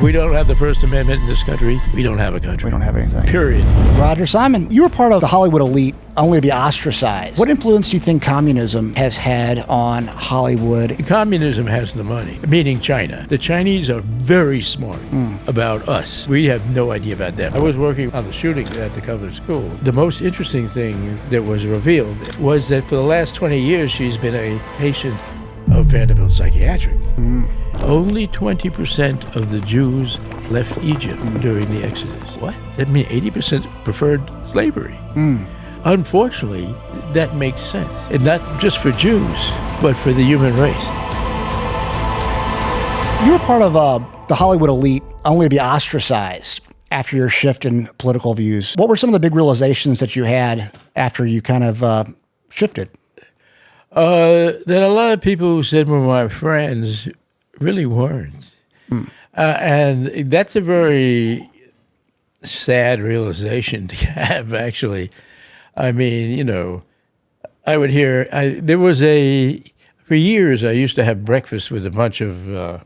We don't have the First Amendment in this country. We don't have a country. We don't have anything. Period. Roger Simon, you were part of the Hollywood elite only to be ostracized. What influence do you think communism has had on Hollywood? Communism has the money, meaning China. The Chinese are very smart about us. We have no idea about them. I was working on the shooting at the Covenant School. The most interesting thing that was revealed was that for the last 20 years, she's been a patient of Vanderbilt Psychiatric. Only 20% of the Jews left Egypt during the Exodus. What? That means 80% preferred slavery. Unfortunately, that makes sense. And not just for Jews, but for the human race. You were part of the Hollywood elite only to be ostracized after your shift in political views. What were some of the big realizations that you had after you kind of shifted? That a lot of people who said were my friends really weren't. And that's a very sad realization to have, actually. I mean, you know, I would hear, for years I used to have breakfast with a bunch of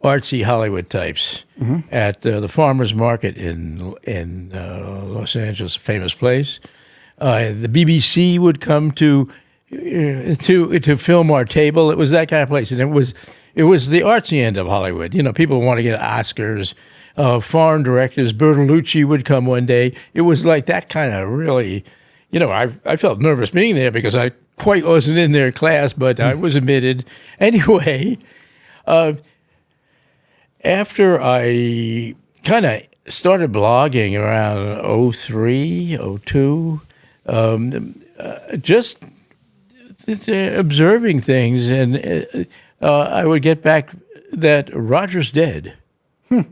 artsy Hollywood types at the farmer's market in Los Angeles, a famous place. The BBC would come to film our table. It was that kind of place, and it was the artsy end of Hollywood. You know, people want to get Oscars. Foreign directors, Bertolucci would come one day. It was like that kind of really, you know, I felt nervous being there because I quite wasn't in their class, but I was admitted. Anyway, after I kind of started blogging around 03, 02, just observing things, and I would get back that Roger's dead. And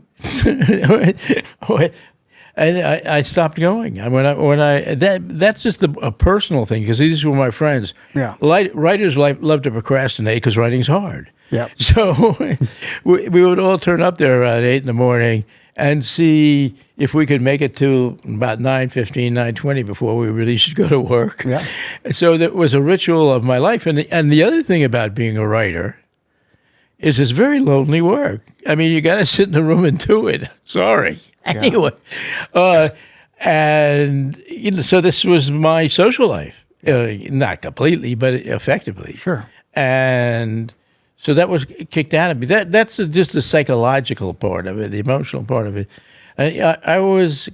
I stopped going. That's just a personal thing, because these were my friends. Yeah. Writers love to procrastinate because writing's hard. Yeah. So we would all turn up there around 8 in the morning and see if we could make it to about 9:15, 9:20 before we really should go to work. Yeah. So that was a ritual of my life. And the other thing about being a writer is it's very lonely work. I mean, you got to sit in the room and do it. Sorry. Yeah. Anyway, and you know, so this was my social life, not completely, but effectively. Sure. And so that was kicked out of me. That's just the psychological part of it, the emotional part of it. I was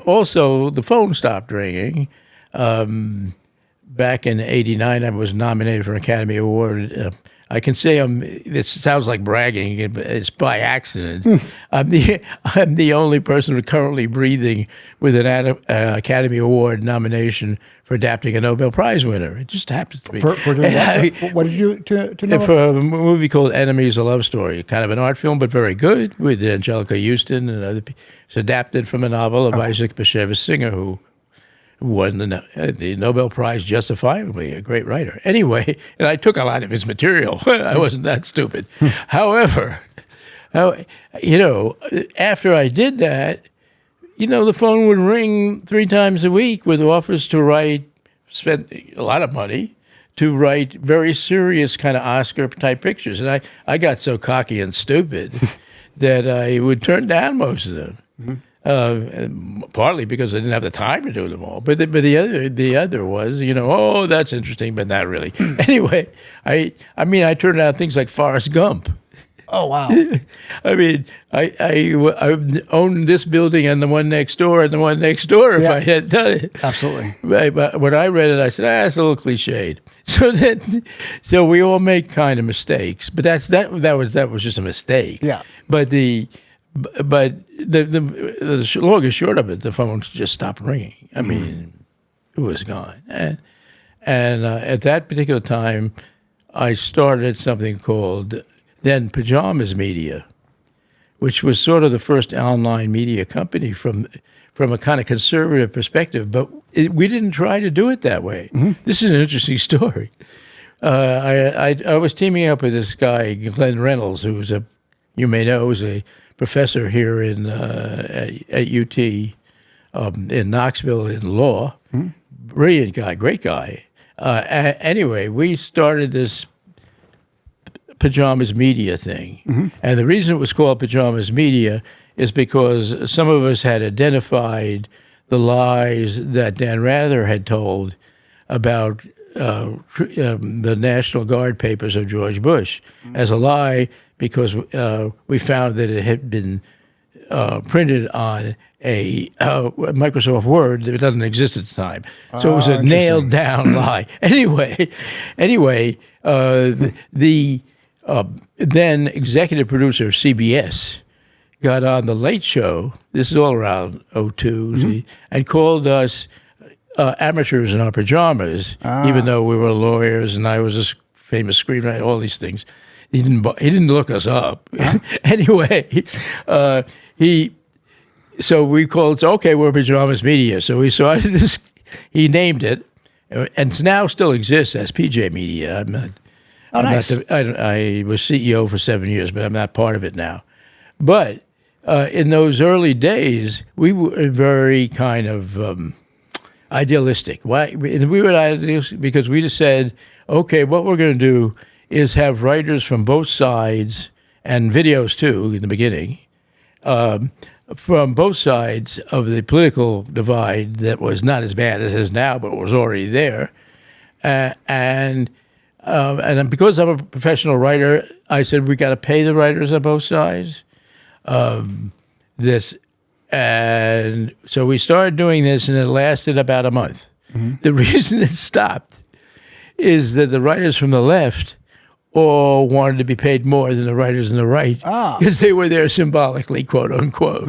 also, the phone stopped ringing. Back in '89, I was nominated for an Academy Award. I can say this sounds like bragging, but it's by accident. I'm the only person currently breathing with an Academy Award nomination for adapting a Nobel Prize winner. It just happens to be. For doing what? What did you to know? For a movie called Enemies, a Love Story, kind of an art film, but very good, with Angelica Huston and other people. It's adapted from a novel of Isaac Bashevis Singer, who won the Nobel Prize justifiably, a great writer. Anyway, and I took a lot of his material. I wasn't that stupid. However, you know, after I did that, you know, the phone would ring 3 times a week with offers to spend a lot of money to write very serious kind of Oscar-type pictures. And I got so cocky and stupid that I would turn down most of them. Partly because I didn't have the time to do them all, but the other was, you know, oh, that's interesting, but not really. Anyway, I mean, I turned out things like Forrest Gump. Oh wow! I mean, I owned this building and the one next door and the one next door if I had done it. Absolutely. But when I read it, I said, it's a little cliched. So we all make kind of mistakes, but that was just a mistake. Yeah. But the long and short of it, the phone just stopped ringing. I mean, it was gone. And at that particular time, I started something called then Pajamas Media, which was sort of the first online media company from a kind of conservative perspective. But we didn't try to do it that way. This is an interesting story. I was teaming up with this guy, Glenn Reynolds, who was you may know, was a professor here at UT in Knoxville in law. Brilliant guy, great guy. Anyway, we started this pajamas media thing. And the reason it was called pajamas media is because some of us had identified the lies that Dan Rather had told about the National Guard papers of George Bush as a lie, because we found that it had been printed on a Microsoft Word that doesn't exist at the time. So it was a nailed down lie. Anyway, the then executive producer of CBS got on the Late Show. This is all around 02, and called us amateurs in our pajamas, even though we were lawyers and I was a famous screenwriter, all these things. He didn't look us up. Anyway, so we called, okay, we're Pajamas Media. So we started this, he named it, and it now still exists as PJ Media. Nice. I was CEO for 7 years, but I'm not part of it now. But in those early days, we were very kind of idealistic. Why? We were idealistic because we just said, okay, what we're going to do is have writers from both sides, and videos too in the beginning, from both sides of the political divide that was not as bad as it is now, but was already there. And because I'm a professional writer, I said we got to pay the writers on both sides. And so we started doing this, and it lasted about a month. The reason it stopped is that the writers from the left all wanted to be paid more than the writers on the right, because they were there symbolically, quote unquote.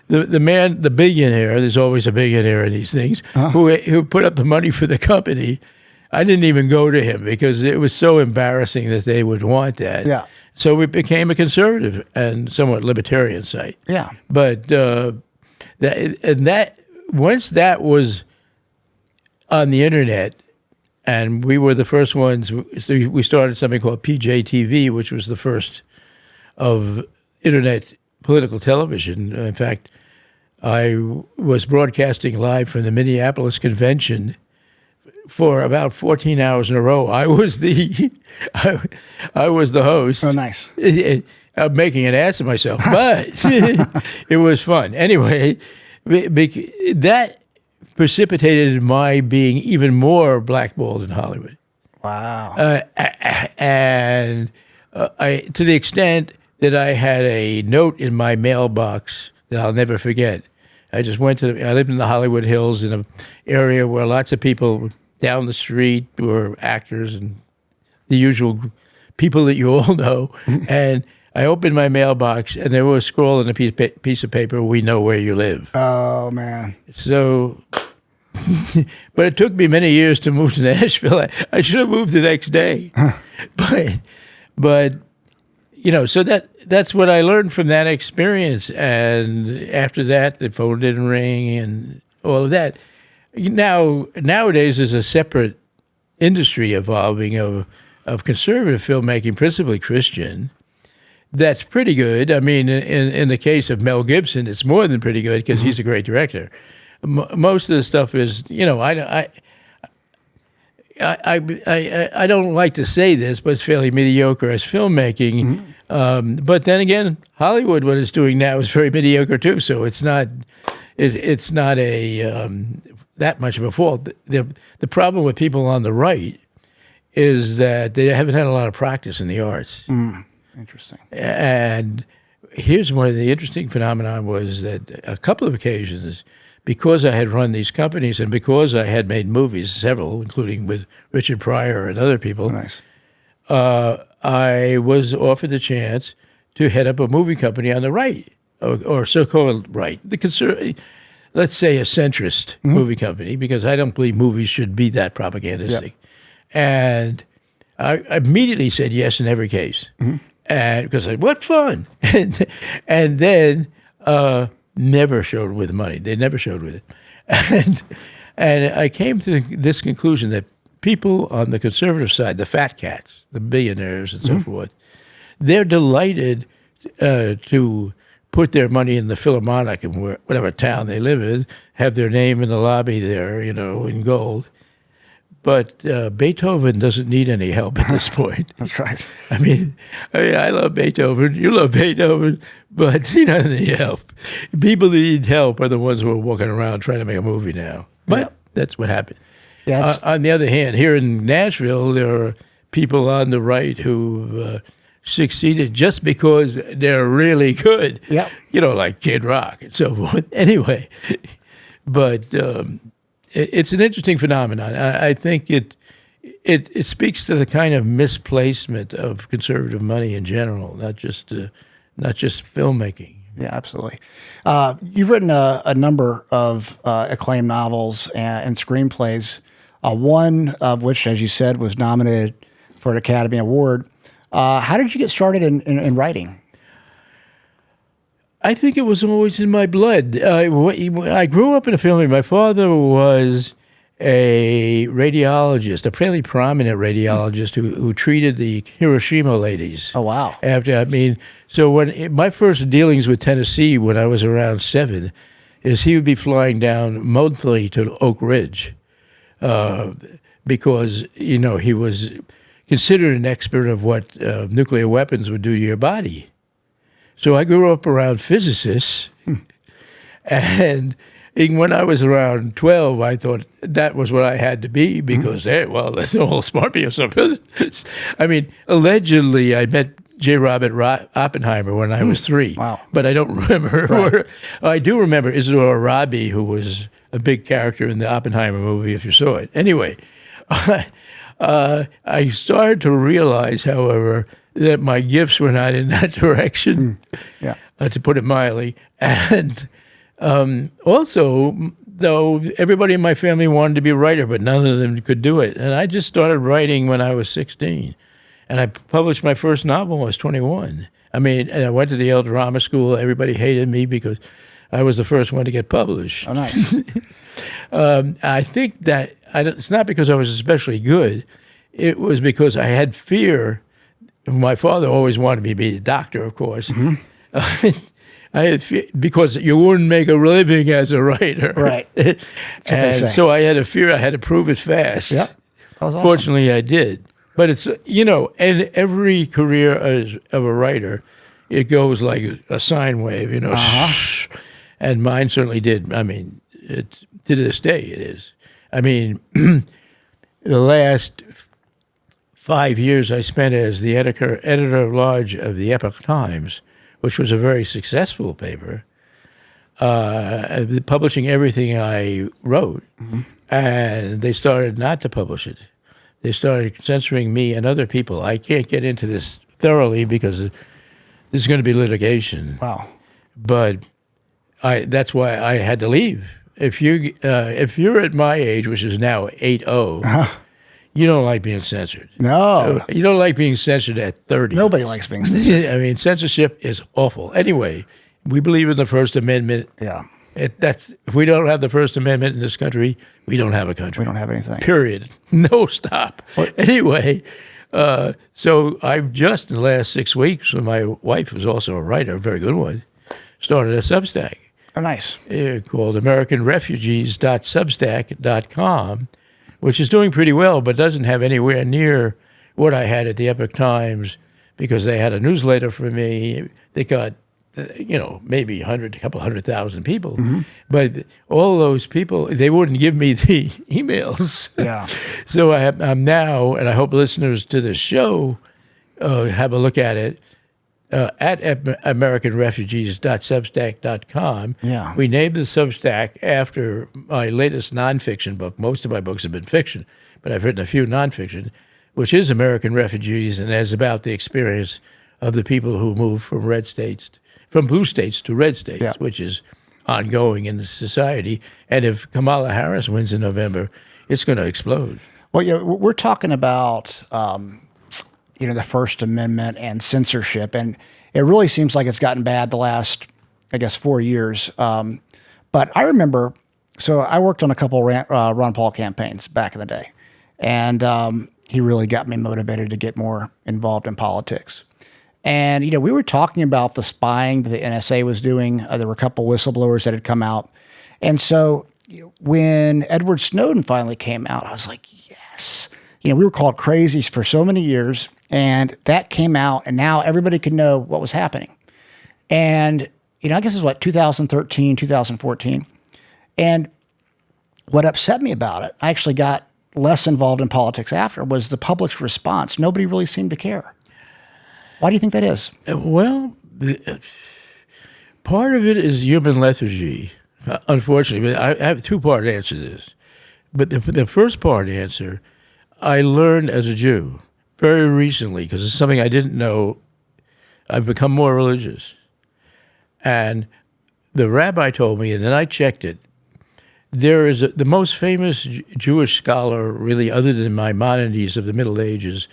The billionaire, there's always a billionaire in these things, who put up the money for the company, I didn't even go to him because it was so embarrassing that they would want that. Yeah. So we became a conservative and somewhat libertarian site. Yeah. But once that was on the internet, and we were the first ones, we started something called PJTV, which was the first of internet political television. In fact, I was broadcasting live from the Minneapolis convention for about 14 hours in a row. I was the host. Oh, nice. I'm making an ass of myself, but it was fun. Anyway, that precipitated my being even more blackballed in Hollywood. Wow. And to the extent that I had a note in my mailbox that I'll never forget. I lived in the Hollywood Hills in an area where lots of people down the street were actors and the usual people that you all know. And I opened my mailbox, and there was a scroll on a piece of paper, "We know where you live." Oh, man. So, but it took me many years to move to Nashville. I should have moved the next day. But so that's what I learned from that experience. And after that, the phone didn't ring and all of that. Nowadays, there's a separate industry evolving of conservative filmmaking, principally Christian. That's pretty good. I mean, in the case of Mel Gibson, it's more than pretty good because he's a great director. Most of the stuff is, I don't like to say this, but it's fairly mediocre as filmmaking. But then again, Hollywood, what it's doing now, is very mediocre too. So it's not that much of a fault. The problem with people on the right is that they haven't had a lot of practice in the arts. Interesting. And here's one of the interesting phenomena was that a couple of occasions, because I had run these companies and because I had made movies, several, including with Richard Pryor and other people, Nice. I was offered the chance to head up a movie company on the right, or so-called right, let's say a centrist movie company, because I don't believe movies should be that propagandistic. Yep. And I immediately said yes in every case. And because what fun. And then never showed with money. They never showed with it. And I came to this conclusion that people on the conservative side, the fat cats, the billionaires and so forth, they're delighted to put their money in the Philharmonic in whatever town they live in, have their name in the lobby there, in gold. But Beethoven doesn't need any help at this point. That's right. I mean, I love Beethoven. You love Beethoven, but he doesn't need help. People that need help are the ones who are walking around trying to make a movie now. But that's what happened. Yeah, On the other hand, here in Nashville, there are people on the right who succeeded just because they're really good. Yep. You know, like Kid Rock and so forth. Anyway, but it's an interesting phenomenon. I think it speaks to the kind of misplacement of conservative money in general, not just filmmaking. Yeah, absolutely. You've written a number of acclaimed novels and screenplays, one of which, as you said, was nominated for an Academy Award. How did you get started in writing? I think it was always in my blood. I grew up in a family. My father was a radiologist, a fairly prominent radiologist who treated the Hiroshima ladies. Oh, wow. So when my first dealings with Tennessee when I was around 7 is he would be flying down monthly to Oak Ridge because, you know, he was considered an expert of what nuclear weapons would do to your body. So I grew up around physicists, and when I was around 12, I thought that was what I had to be because, hey, well, that's all smart people. I mean, allegedly, I met J. Robert Oppenheimer when I was 3. Wow. But I don't remember. Right. I do remember Isidore Rabi, who was a big character in the Oppenheimer movie, if you saw it. Anyway, I started to realize, however, that my gifts were not in that direction, to put it mildly. And also, though, everybody in my family wanted to be a writer, but none of them could do it. And I just started writing when I was 16. And I published my first novel when I was 21. I mean, I went to the Yale Drama School. Everybody hated me because I was the first one to get published. Oh, nice. I think that it's not because I was especially good. It was because I had fear. My father always wanted me to be a doctor, of course. I had fear because you wouldn't make a living as a writer. Right. That's what they say. So I had a fear I had to prove it fast. Yep. That was awesome. Fortunately, I did. But it's, you know, in every career of a writer, it goes like a sine wave, you know. And mine certainly did. I mean, to this day it is. I mean, the last 5 years I spent as the editor-at-large of the Epoch Times, which was a very successful paper, publishing everything I wrote, and they started not to publish it. They started censoring me and other people. I can't get into this thoroughly because there's going to be litigation. Wow. But that's why I had to leave. If you're at my age, which is now 80, you don't like being censored. No. You don't like being censored at 30. Nobody likes being censored. I mean, censorship is awful. Anyway, we believe in the First Amendment. Yeah. If we don't have the First Amendment in this country, we don't have a country. We don't have anything. Period. No stop. Anyway, so I've just in the last 6 weeks, when my wife was also a writer, a very good one, started a Substack. Oh, nice. Called AmericanRefugees.substack.com, which is doing pretty well, but doesn't have anywhere near what I had at the Epoch Times because they had a newsletter for me. They got, maybe a couple 100,000 people. But all those people, they wouldn't give me the emails. Yeah. So I'm now, and I hope listeners to this show have a look at it, at AmericanRefugees.substack.com. Yeah. We named the Substack after my latest nonfiction book. Most of my books have been fiction, but I've written a few nonfiction, which is American Refugees, and is about the experience of the people who moved from blue states to red states, which is ongoing in the society. And if Kamala Harris wins in November, it's going to explode. Well, we're talking about the First Amendment and censorship, and it really seems like it's gotten bad the last, 4 years. But I remember, so I worked on a couple Ron Paul campaigns back in the day, and he really got me motivated to get more involved in politics. And, we were talking about the spying that the NSA was doing. There were a couple whistleblowers that had come out. And so when Edward Snowden finally came out, I was like, yes, we were called crazies for so many years, and that came out, and now everybody could know what was happening. And, I guess it was 2013, 2014. And what upset me about it, I actually got less involved in politics after, was the public's response. Nobody really seemed to care. Why do you think that is? Well, part of it is human lethargy, unfortunately. But I have a two-part answer to this. But the first part answer, I learned as a Jew very recently, because it's something I didn't know. I've become more religious. And the rabbi told me, and then I checked it, there is the most famous Jewish scholar, really, other than Maimonides of the Middle Ages,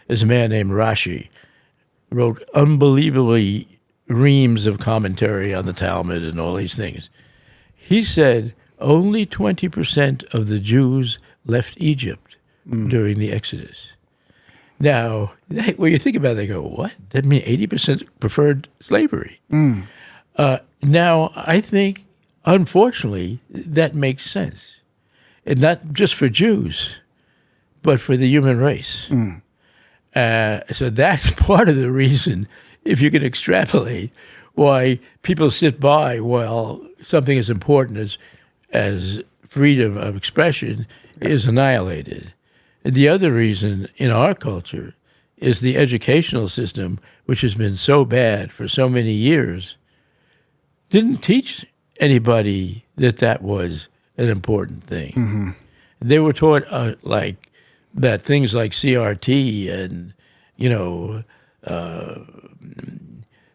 is a man named Rashi. Wrote unbelievably reams of commentary on the Talmud and all these things. He said only 20% of the Jews left Egypt during the Exodus. Now, when you think about it, they go, what? That means 80% preferred slavery. Now, I think, unfortunately, that makes sense. And not just for Jews, but for the human race. So that's part of the reason, if you can extrapolate, why people sit by while something as important as freedom of expression is annihilated. And the other reason in our culture is the educational system, which has been so bad for so many years, didn't teach anybody that was an important thing. They were taught that things like CRT and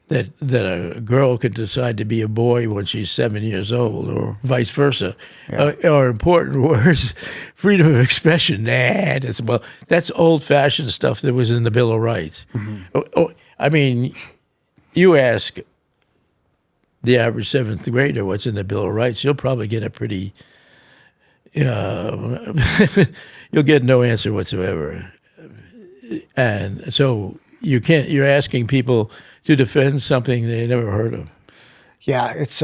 that a girl could decide to be a boy when she's 7 years old, or vice versa, are important words. Freedom of expression, that's old-fashioned stuff that was in the Bill of Rights. I mean, you ask the average seventh grader what's in the Bill of Rights, you'll probably get a pretty, you'll get no answer whatsoever. And so you're asking people to defend something they never heard of. Yeah, it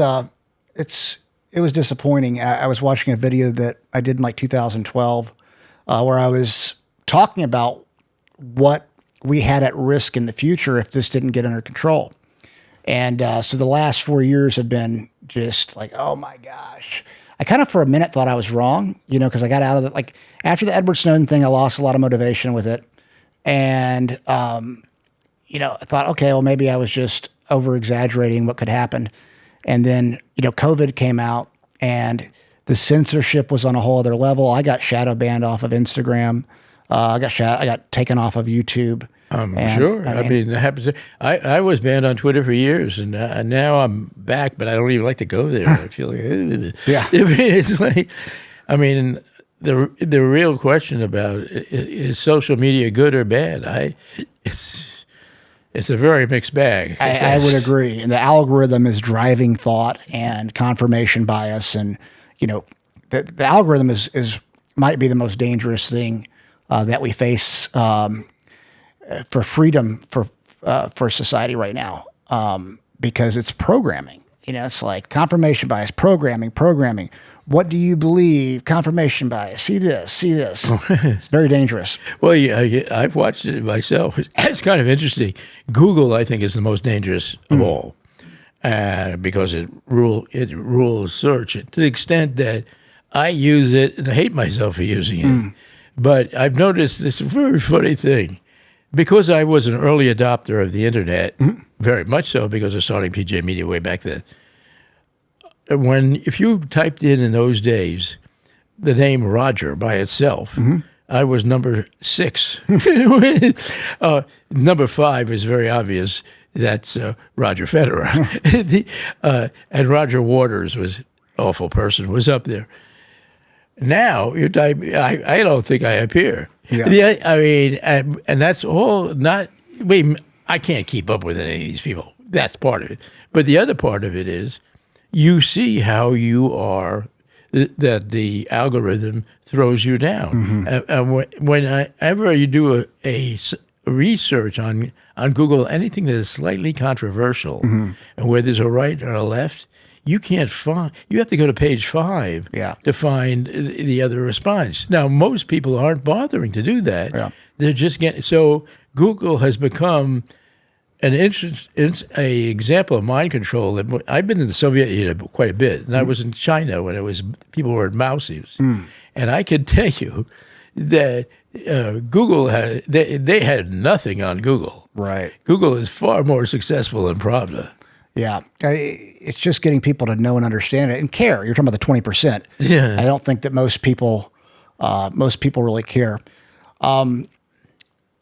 was disappointing. I was watching a video that I did in 2012 where I was talking about what we had at risk in the future if this didn't get under control. And so the last 4 years have been just oh my gosh. I kind of for a minute thought I was wrong, because I got out of it. After the Edward Snowden thing, I lost a lot of motivation with it. And, I thought, okay, well, maybe I was just over-exaggerating what could happen. And then, COVID came out and the censorship was on a whole other level. I got shadow banned off of Instagram. I got taken off of YouTube. Sure. I mean, it happens. I was banned on Twitter for years, and now I'm back, but I don't even like to go there. I feel like, yeah. It's the real question about is social media good or bad? It's a very mixed bag. I would agree. And the algorithm is driving thought and confirmation bias, and the algorithm might be the most dangerous thing that we face for freedom for society right now, because it's programming. It's like confirmation bias, programming. What do you believe? Confirmation bias. See this. It's very dangerous. Well, yeah, I've watched it myself. It's kind of interesting. Google, I think, is the most dangerous of all, because it rules search to the extent that I use it and I hate myself for using it. But I've noticed this very funny thing. Because I was an early adopter of the internet, very much so because of starting PJ Media way back then, if you typed in those days the name Roger by itself, I was number 6. Number 5 is very obvious. That's Roger Federer. And Roger Waters was an awful person, was up there. Now you type, I don't think I appear. Yeah. I mean, and that's all not. I can't keep up with any of these people. That's part of it. But the other part of it is, you see how you are. That the algorithm throws you down. And whenever you do a research on Google, anything that is slightly controversial, and where there's a right or a left, you can't find. You have to go to page 5 to find the other response. Now, most people aren't bothering to do that. Yeah. They're just getting. So Google has become an example of mind control. I've been in the Soviet Union quite a bit, and I was in China when people were mousers, and I can tell you that Google they had nothing on Google. Right. Google is far more successful than Pravda. Yeah. It's just getting people to know and understand it and care. You're talking about the 20%. Yeah. I don't think that most people really care.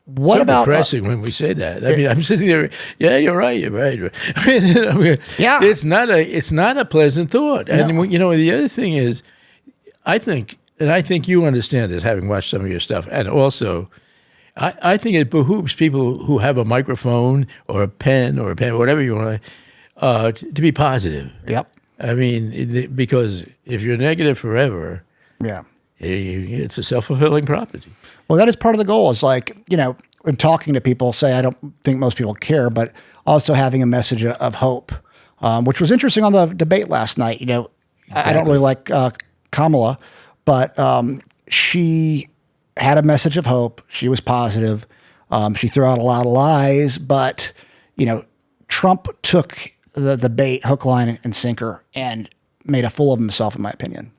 What about depressing when we say that? I mean, I'm sitting there. Yeah, you're right. You're right. I mean, yeah. It's not a pleasant thought. And No. The other thing is, I think you understand this, having watched some of your stuff, and also, I think it behooves people who have a microphone or a pen, whatever you want, to be positive. Yep. I mean, because if you're negative forever, it's a self-fulfilling prophecy. Well, that is part of the goal. Is like, when talking to people, say I don't think most people care, but also having a message of hope, which was interesting on the debate last night. Exactly. I don't really like Kamala, but she had a message of hope. She was positive. She threw out a lot of lies, but Trump took the bait, hook, line, and sinker, and made a fool of himself, in my opinion.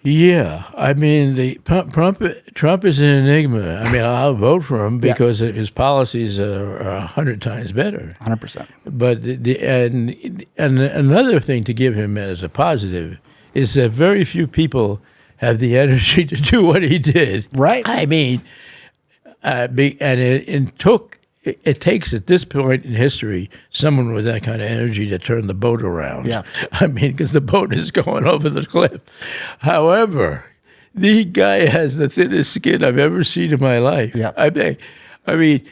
Yeah, I mean, Trump is an enigma. I mean, I'll vote for him because his policies are 100 times better. 100%. But and another thing to give him as a positive is that very few people have the energy to do what he did. Right. I mean, it takes at this point in history someone with that kind of energy to turn the boat around. Yeah. I mean, because the boat is going over the cliff. However, the guy has the thinnest skin I've ever seen in my life. Yeah. I mean,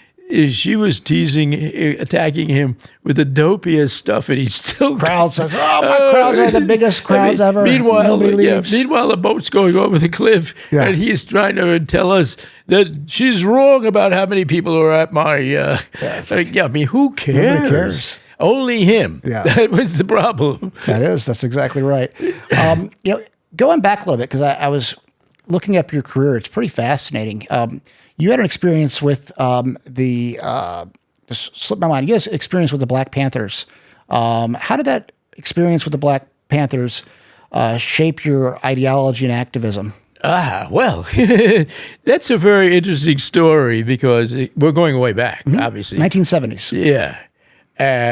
she was attacking him with the dopiest stuff, and he's still... Crowd says, my crowds are the biggest crowds ever. Meanwhile, nobody leaves. Meanwhile, the boat's going over the cliff, and he's trying to tell us that she's wrong about how many people are at my... I mean, who cares? Nobody cares. Only him. Yeah. That was the problem. That's exactly right. Going back a little bit, because I was looking up your career, it's pretty fascinating. You had an experience with just slipped my mind. You had an experience with the Black Panthers. How did that experience with the Black Panthers shape your ideology and activism? Well, that's a very interesting story because we're going way back, obviously. 1970s. Yeah.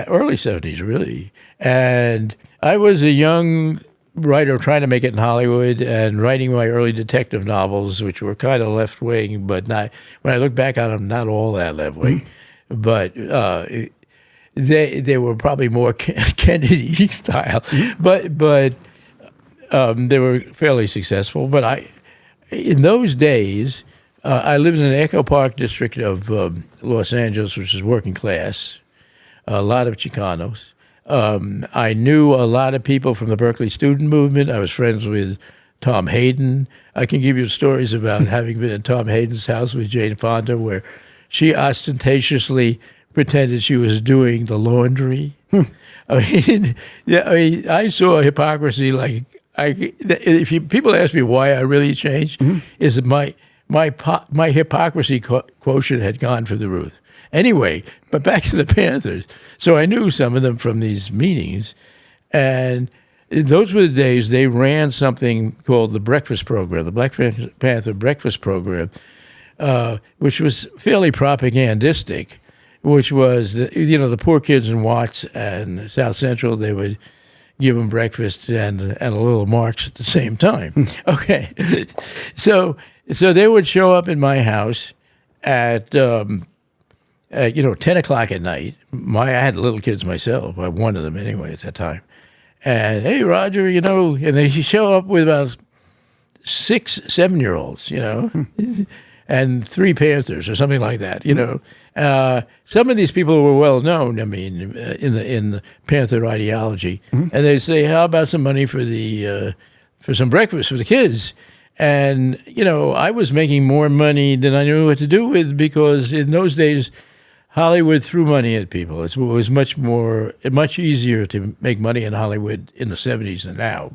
Early 70s, really. And I was a young writer trying to make it in Hollywood and writing my early detective novels, which were kind of left-wing, but not, when I look back on them, not all that left-wing. But they were probably more Kennedy style. But they were fairly successful. But in those days, I lived in an Echo Park district of Los Angeles, which is working class, a lot of Chicanos. I knew a lot of people from the Berkeley student movement. I was friends with Tom Hayden. I can give you stories about having been in Tom Hayden's house with Jane Fonda, where she ostentatiously pretended she was doing the laundry. I saw hypocrisy like people ask me why I really changed, is that my hypocrisy quotient had gone through the roof. Anyway, but back to the Panthers. So I knew some of them from these meetings, and those were the days they ran something called the breakfast program, the Black Panther breakfast program, which was fairly propagandistic, which was, the poor kids in Watts and South Central, they would give them breakfast and a little Marx at the same time. Okay. So they would show up in my house at 10 o'clock at night. I had little kids myself, one of them anyway at that time. And, hey, Roger, and they show up with about 6, 7-year-olds, and 3 Panthers or something like that, Some of these people were well known, in the Panther ideology. And they'd say, how about some money for some breakfast for the kids? And, I was making more money than I knew what to do with, because in those days, Hollywood threw money at people. It was much easier to make money in Hollywood in the 70s than now,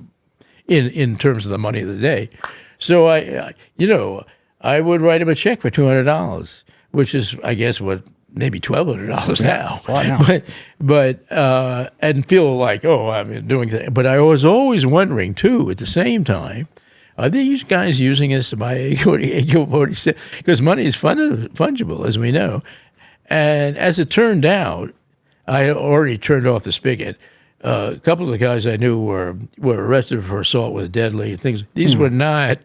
in terms of the money of the day. So I would write him a check for $200, which is, I guess, what maybe $1,200 now. A lot now. But and feel like, oh, I'm doing that. But I was always wondering too, at the same time, are these guys using this to buy AK-47? Because money is fungible, as we know. And as it turned out, I had already turned off the spigot. A couple of the guys I knew were arrested for assault with deadly things. These were not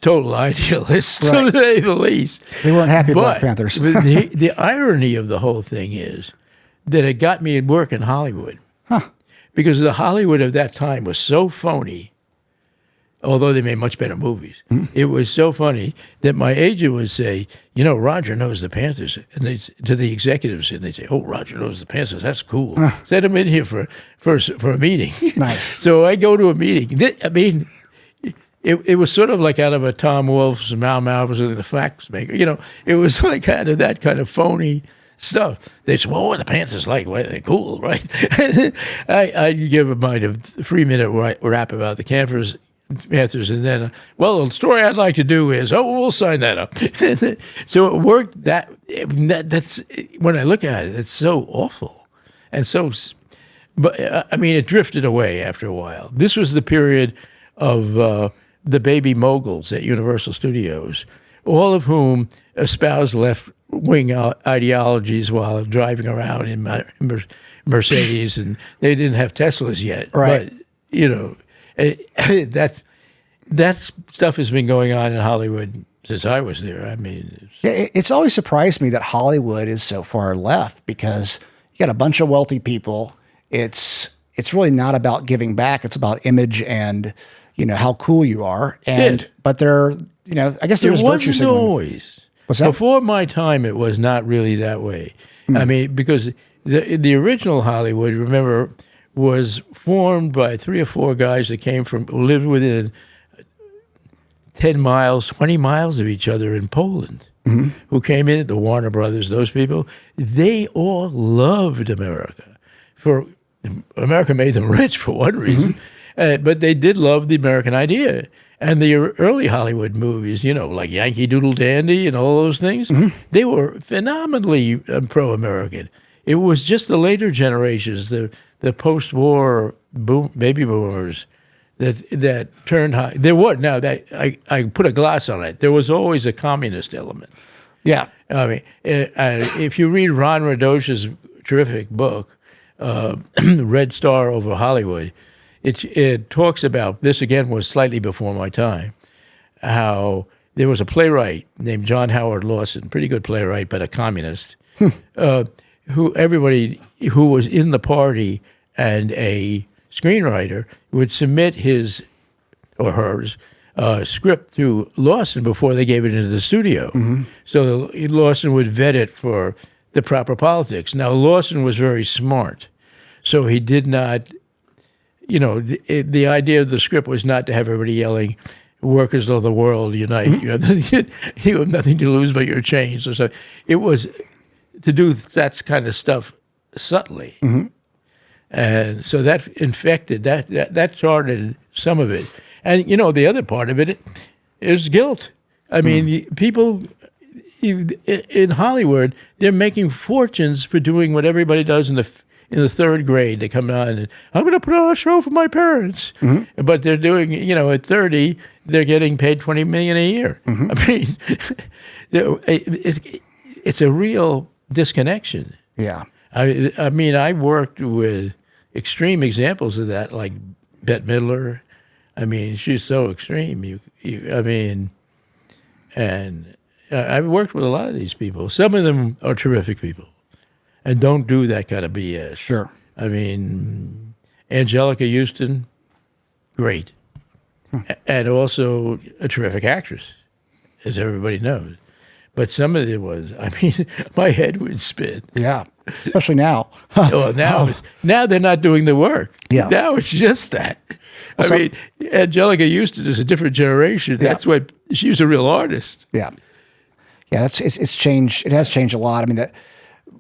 total idealists, to say the least. They weren't happy Black Panthers. the irony of the whole thing is that it got me in work in Hollywood. Huh. Because the Hollywood of that time was so phony, although they made much better movies. It was so funny that my agent would say, Roger knows the Panthers. And to the executives, and they'd say, oh, Roger knows the Panthers. That's cool. Send him in here for a meeting. Nice. So I go to a meeting. I mean, it was sort of like out of a Tom Wolfe's Mau Mau was the Facts Maker. It was like out of that kind of phony stuff. They said, well, what are the Panthers like? Well, they're cool, right? I give a 3-minute rap about the Panthers, and then, the story I'd like to do is, we'll sign that up. So it worked. That's when I look at it, it's so awful, and so. But it drifted away after a while. This was the period of the baby moguls at Universal Studios, all of whom espoused left-wing ideologies while driving around in Mercedes, and they didn't have Teslas yet. Right. But that stuff has been going on in Hollywood since I was there. It's always surprised me that Hollywood is so far left, because you got a bunch of wealthy people. It's really not about giving back. It's about image and how cool you are. But there, I guess there was virtue signaling. Always. What's that? Before my time, it was not really that way. Because the original Hollywood, remember, was formed by 3 or 4 guys that lived within 10 miles, 20 miles of each other in Poland, who came in, the Warner Brothers, those people. They all loved America. America made them rich for one reason, but they did love the American idea. And the early Hollywood movies, like Yankee Doodle Dandy and all those things, they were phenomenally pro-American. It was just the later generations, the post-war baby boomers, that turned high. There was, now that I put a gloss on it, there was always a communist element. Yeah. If you read Ron Radosh's terrific book, Red Star Over Hollywood, it talks about, this again was slightly before my time, how there was a playwright named John Howard Lawson, pretty good playwright, but a communist, who everybody who was in the party and a screenwriter would submit his or hers script to Lawson before they gave it into the studio. So Lawson would vet it for the proper politics. Now, Lawson was very smart, so he did not, the idea of the script was not to have everybody yelling, "Workers of the world, unite! You have nothing to lose but your chains." Or so. It was to do that kind of stuff subtly, and so that infected that started some of it. And the other part of it is guilt. People in Hollywood, they're making fortunes for doing what everybody does in the 3rd grade. They come on and, I'm going to put on a show for my parents. But they're doing, at 30, they're getting paid $20 million a year. It's a real disconnection. Yeah. I worked with extreme examples of that, like Bette Midler. She's so extreme. And I've worked with a lot of these people. Some of them are terrific people and don't do that kind of BS. Sure. Angelica Huston, great. And also a terrific actress, as everybody knows. But some of it was, my head would spin. Yeah, especially now. Well, now they're not doing the work. Yeah. Now it's just that. Angelica Huston is a different generation. That's what, she was a real artist. Yeah. Yeah, it's changed. It has changed a lot. I mean,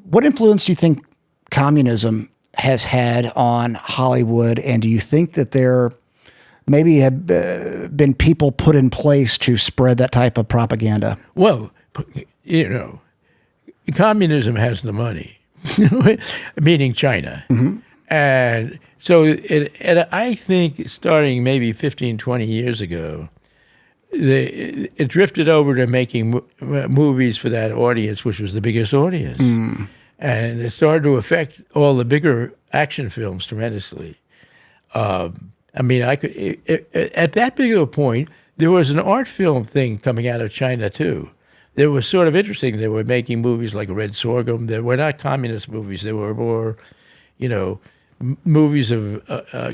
what influence do you think communism has had on Hollywood, and do you think that there maybe have been people put in place to spread that type of propaganda? Well, communism has the money, meaning China. Mm-hmm. And so I think starting maybe 15, 20 years ago, it drifted over to making movies for that audience, which was the biggest audience. Mm. And it started to affect all the bigger action films tremendously. I mean, at that particular point, there was an art film thing coming out of China, too. It was sort of interesting. They were making movies like Red Sorghum. They were not communist movies. They were more, movies of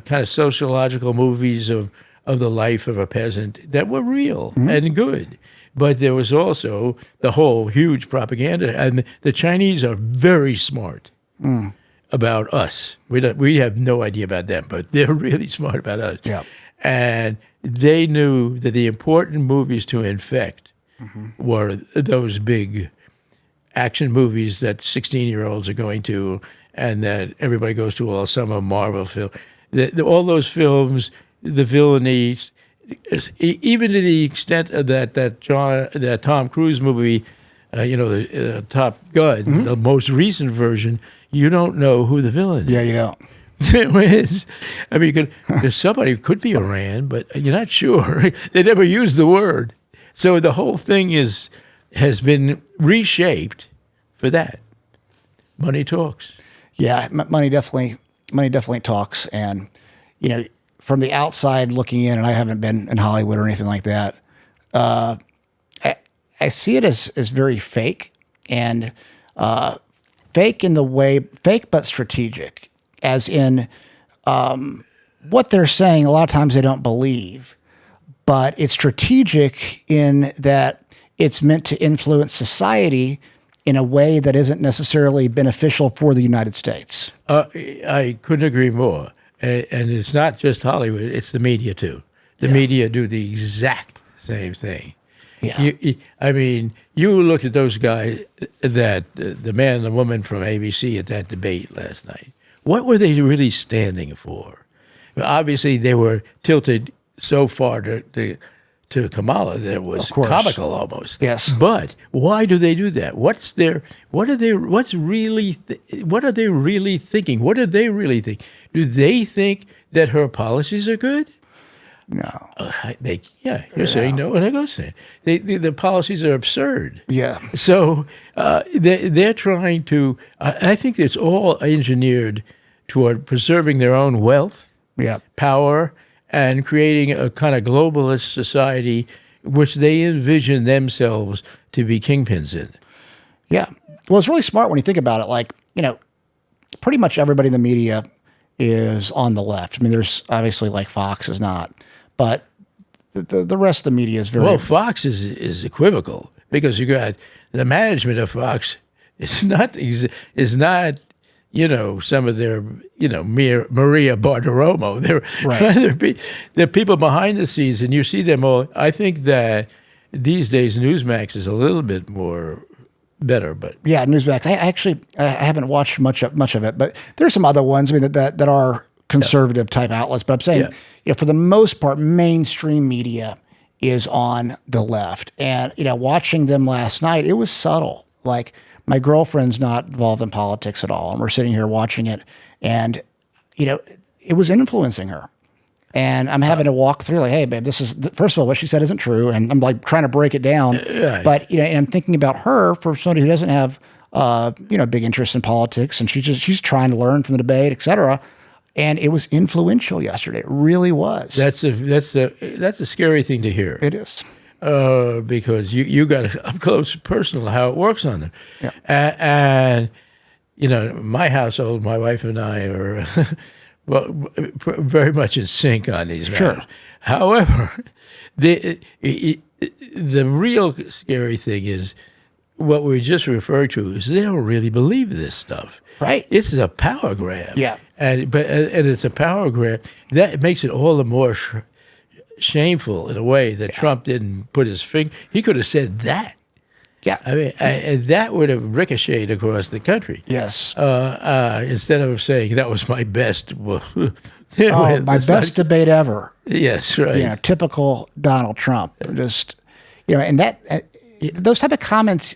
kind of sociological movies of the life of a peasant that were real and good. But there was also the whole huge propaganda. And the Chinese are very smart about us. We have no idea about them, but they're really smart about us. Yeah. And they knew that the important movies to infect were those big action movies that 16-year-olds are going to and that everybody goes to all summer, Marvel film. All those films, the villainies, even to the extent of that Tom Cruise movie, the Top Gun, the most recent version, you don't know who the villain is. Yeah, yeah. I mean, somebody could be Iran, but you're not sure. They never used the word. So the whole thing has been reshaped for that. Money talks. Yeah, money definitely talks. And, from the outside looking in, and I haven't been in Hollywood or anything like that, I see it as very fake, and fake in the way, fake but strategic, as in what they're saying, a lot of times they don't believe, but it's strategic in that it's meant to influence society in a way that isn't necessarily beneficial for the United States. I couldn't agree more. And it's not just Hollywood, it's the media too. The media do the exact same thing. Yeah. You looked at those guys, the man and the woman from ABC at that debate last night. What were they really standing for? Well, obviously, they were tilted so far to Kamala that it was comical almost. Yes. But why do they do that? What are they really thinking? What do they really think? Do they think that her policies are good? No. You're saying no, and I go saying the policies are absurd. Yeah. So they're trying to. I think it's all engineered toward preserving their own wealth, power, and creating a kind of globalist society, which they envision themselves to be kingpins in. Yeah. Well, it's really smart when you think about it. Like, pretty much everybody in the media is on the left. I mean, there's obviously like Fox is not, but the rest of the media is very... Well, Fox is equivocal because you got the management of Fox is not some of their, Maria Bartiromo. They're people behind the scenes, and you see them all. I think that these days Newsmax is a little bit more better, but yeah, Newsmax. I haven't watched much of it, but there's some other ones. I mean that are conservative type outlets. But I'm saying, for the most part, mainstream media is on the left, and watching them last night, it was subtle. Like, my girlfriend's not involved in politics at all, and we're sitting here watching it, and it was influencing her. And I'm having to walk through like, hey, babe, this is first of all, what she said isn't true, and I'm like trying to break it down. But and I'm thinking about her for somebody who doesn't have big interest in politics, and she's trying to learn from the debate, et cetera. And it was influential yesterday. It really was. That's a scary thing to hear. It is. Because you got up close personal how it works on them. Yeah. And my household, my wife and I are very much in sync on these matters. Sure. However, the real scary thing is what we just referred to is they don't really believe this stuff. Right. This is a power grab. Yeah. And it's a power grab that makes it all the more shameful in a way that Trump didn't put his finger. He could have said that, Yeah. I mean, and that would have ricocheted across the country. Yes. Instead of saying that was my best. Oh, my best debate ever. Yes, right. You know, typical Donald Trump. Just, you know, and that those type of comments,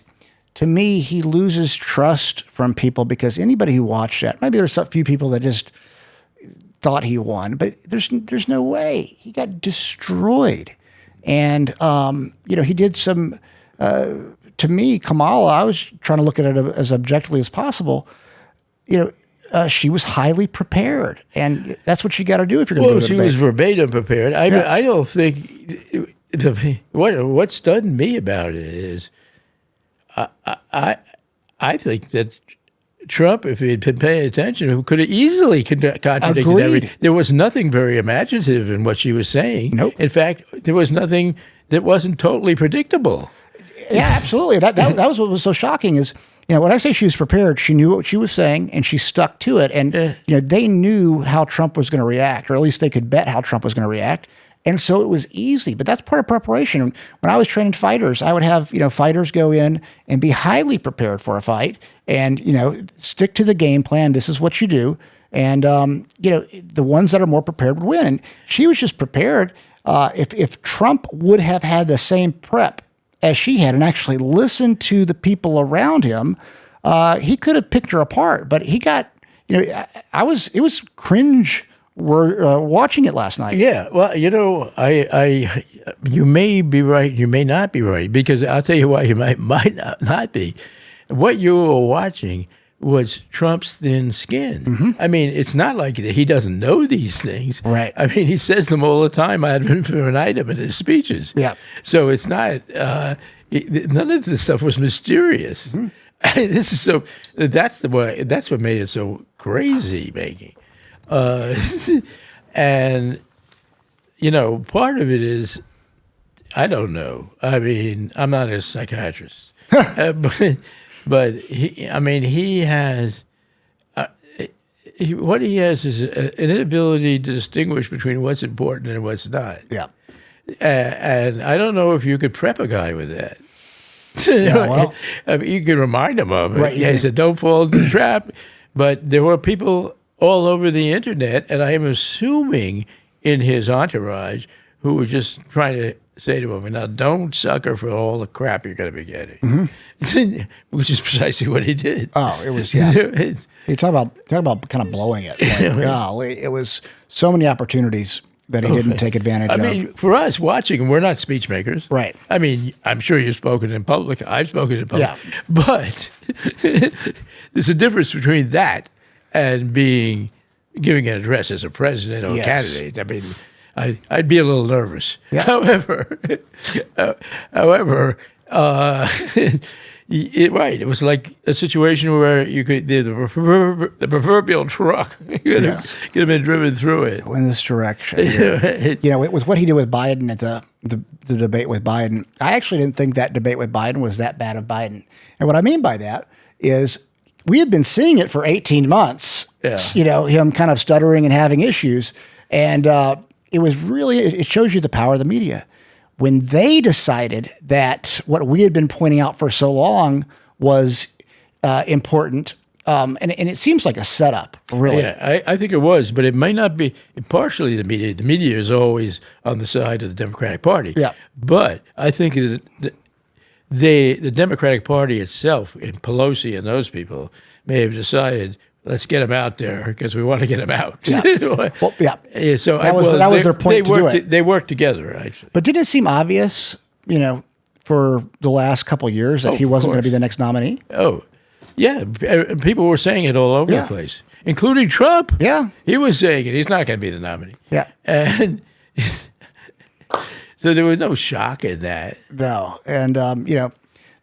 to me, he loses trust from people because anybody who watched that, maybe there's a few people that just thought he won, but there's no way. He got destroyed. And, you know, he did some, to me, Kamala, I was trying to look at it as objectively as possible. You know, she was highly prepared, and that's what you got to do if you're going to do a debate. She was verbatim prepared. I don't think what stunned me about it is I think that Trump, if he had been paying attention, could have easily contradicted everything. There was nothing very imaginative in what she was saying. Nope. In fact, there was nothing that wasn't totally predictable. Yeah, absolutely. That was what was so shocking is, you know, when I say she was prepared, she knew what she was saying and she stuck to it. And, you know, they knew how Trump was going to react, or at least they could bet how Trump was going to react. And so it was easy, but that's part of preparation. When I was training fighters, I would have, you know, fighters go in and be highly prepared for a fight and, you know, stick to the game plan. This is what you do. And, you know, the ones that are more prepared would win. And she was just prepared. If Trump would have had the same prep as she had and actually listened to the people around him, he could have picked her apart. But he got, you know, it was cringe. We're watching it last night. Yeah, well, you know, you may be right, you may not be right, because I'll tell you why you might not be. What you were watching was Trump's thin skin. Mm-hmm. I mean, it's not like he doesn't know these things. Right. I mean, he says them all the time ad infinitum in his speeches. Yeah. So it's not, none of this stuff was mysterious. Mm-hmm. This is so, that's what made it so crazy making. And, you know, part of it is, I don't know. I mean, I'm not a psychiatrist, but he has, what he has is an inability to distinguish between what's important and what's not. Yeah. And I don't know if you could prep a guy with that. Yeah, well, I mean, you can remind him of it. Right, Yeah, he said, don't fall into the trap. But there were people all over the internet, and I am assuming in his entourage, who were just trying to say to him, now don't sucker for all the crap you're going to be getting, mm-hmm. Which is precisely what he did. Oh, it was, yeah. You talk about kind of blowing it. Like, golly, it was so many opportunities that he didn't take advantage of. I mean, for us watching, we're not speech makers. Right. I mean, I'm sure you've spoken in public. I've spoken in public. Yeah. But there's a difference between that and giving an address as a president or a candidate. I mean, I'd be a little nervous. Yeah. However, it was like a situation where you could the proverbial truck could have been driven through it in this direction. You know, it was what he did with Biden at the debate with Biden. I actually didn't think that debate with Biden was that bad of Biden. And what I mean by that is, we had been seeing it for 18 months, you know, him kind of stuttering and having issues. And it shows you the power of the media. When they decided that what we had been pointing out for so long was important, and it seems like a setup, really. Yeah, I think it was, but it might not be partially the media. The media is always on the side of the Democratic Party. Yeah. But I think the Democratic Party itself, and Pelosi and those people, may have decided, let's get him out there because we want to get him out. Yeah. Well, yeah. So that was their point to do it. They worked together, actually. But didn't it seem obvious, you know, for the last couple of years that he wasn't going to be the next nominee? Oh, yeah. People were saying it all over the place, including Trump. Yeah. He was saying it. He's not going to be the nominee. Yeah. And so there was no shock in that. No. And, you know,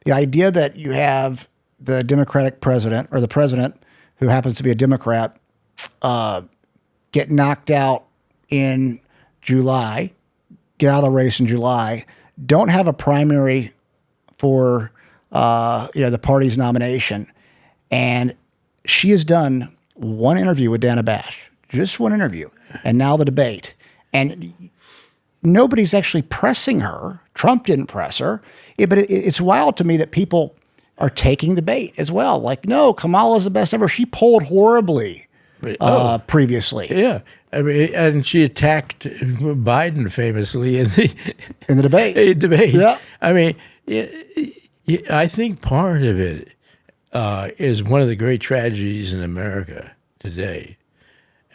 the idea that you have the Democratic president, or the president who happens to be a Democrat, get knocked out in July, get out of the race in July, don't have a primary for the party's nomination. And she has done one interview with Dana Bash, just one interview, and now the debate. And nobody's actually pressing her. Trump didn't press her. But it's wild to me that people are taking the bait as well. Like, no, Kamala's the best ever. She polled horribly previously. Yeah. I mean, and she attacked Biden famously in the debate. Yeah. I mean, I think part of it is one of the great tragedies in America today,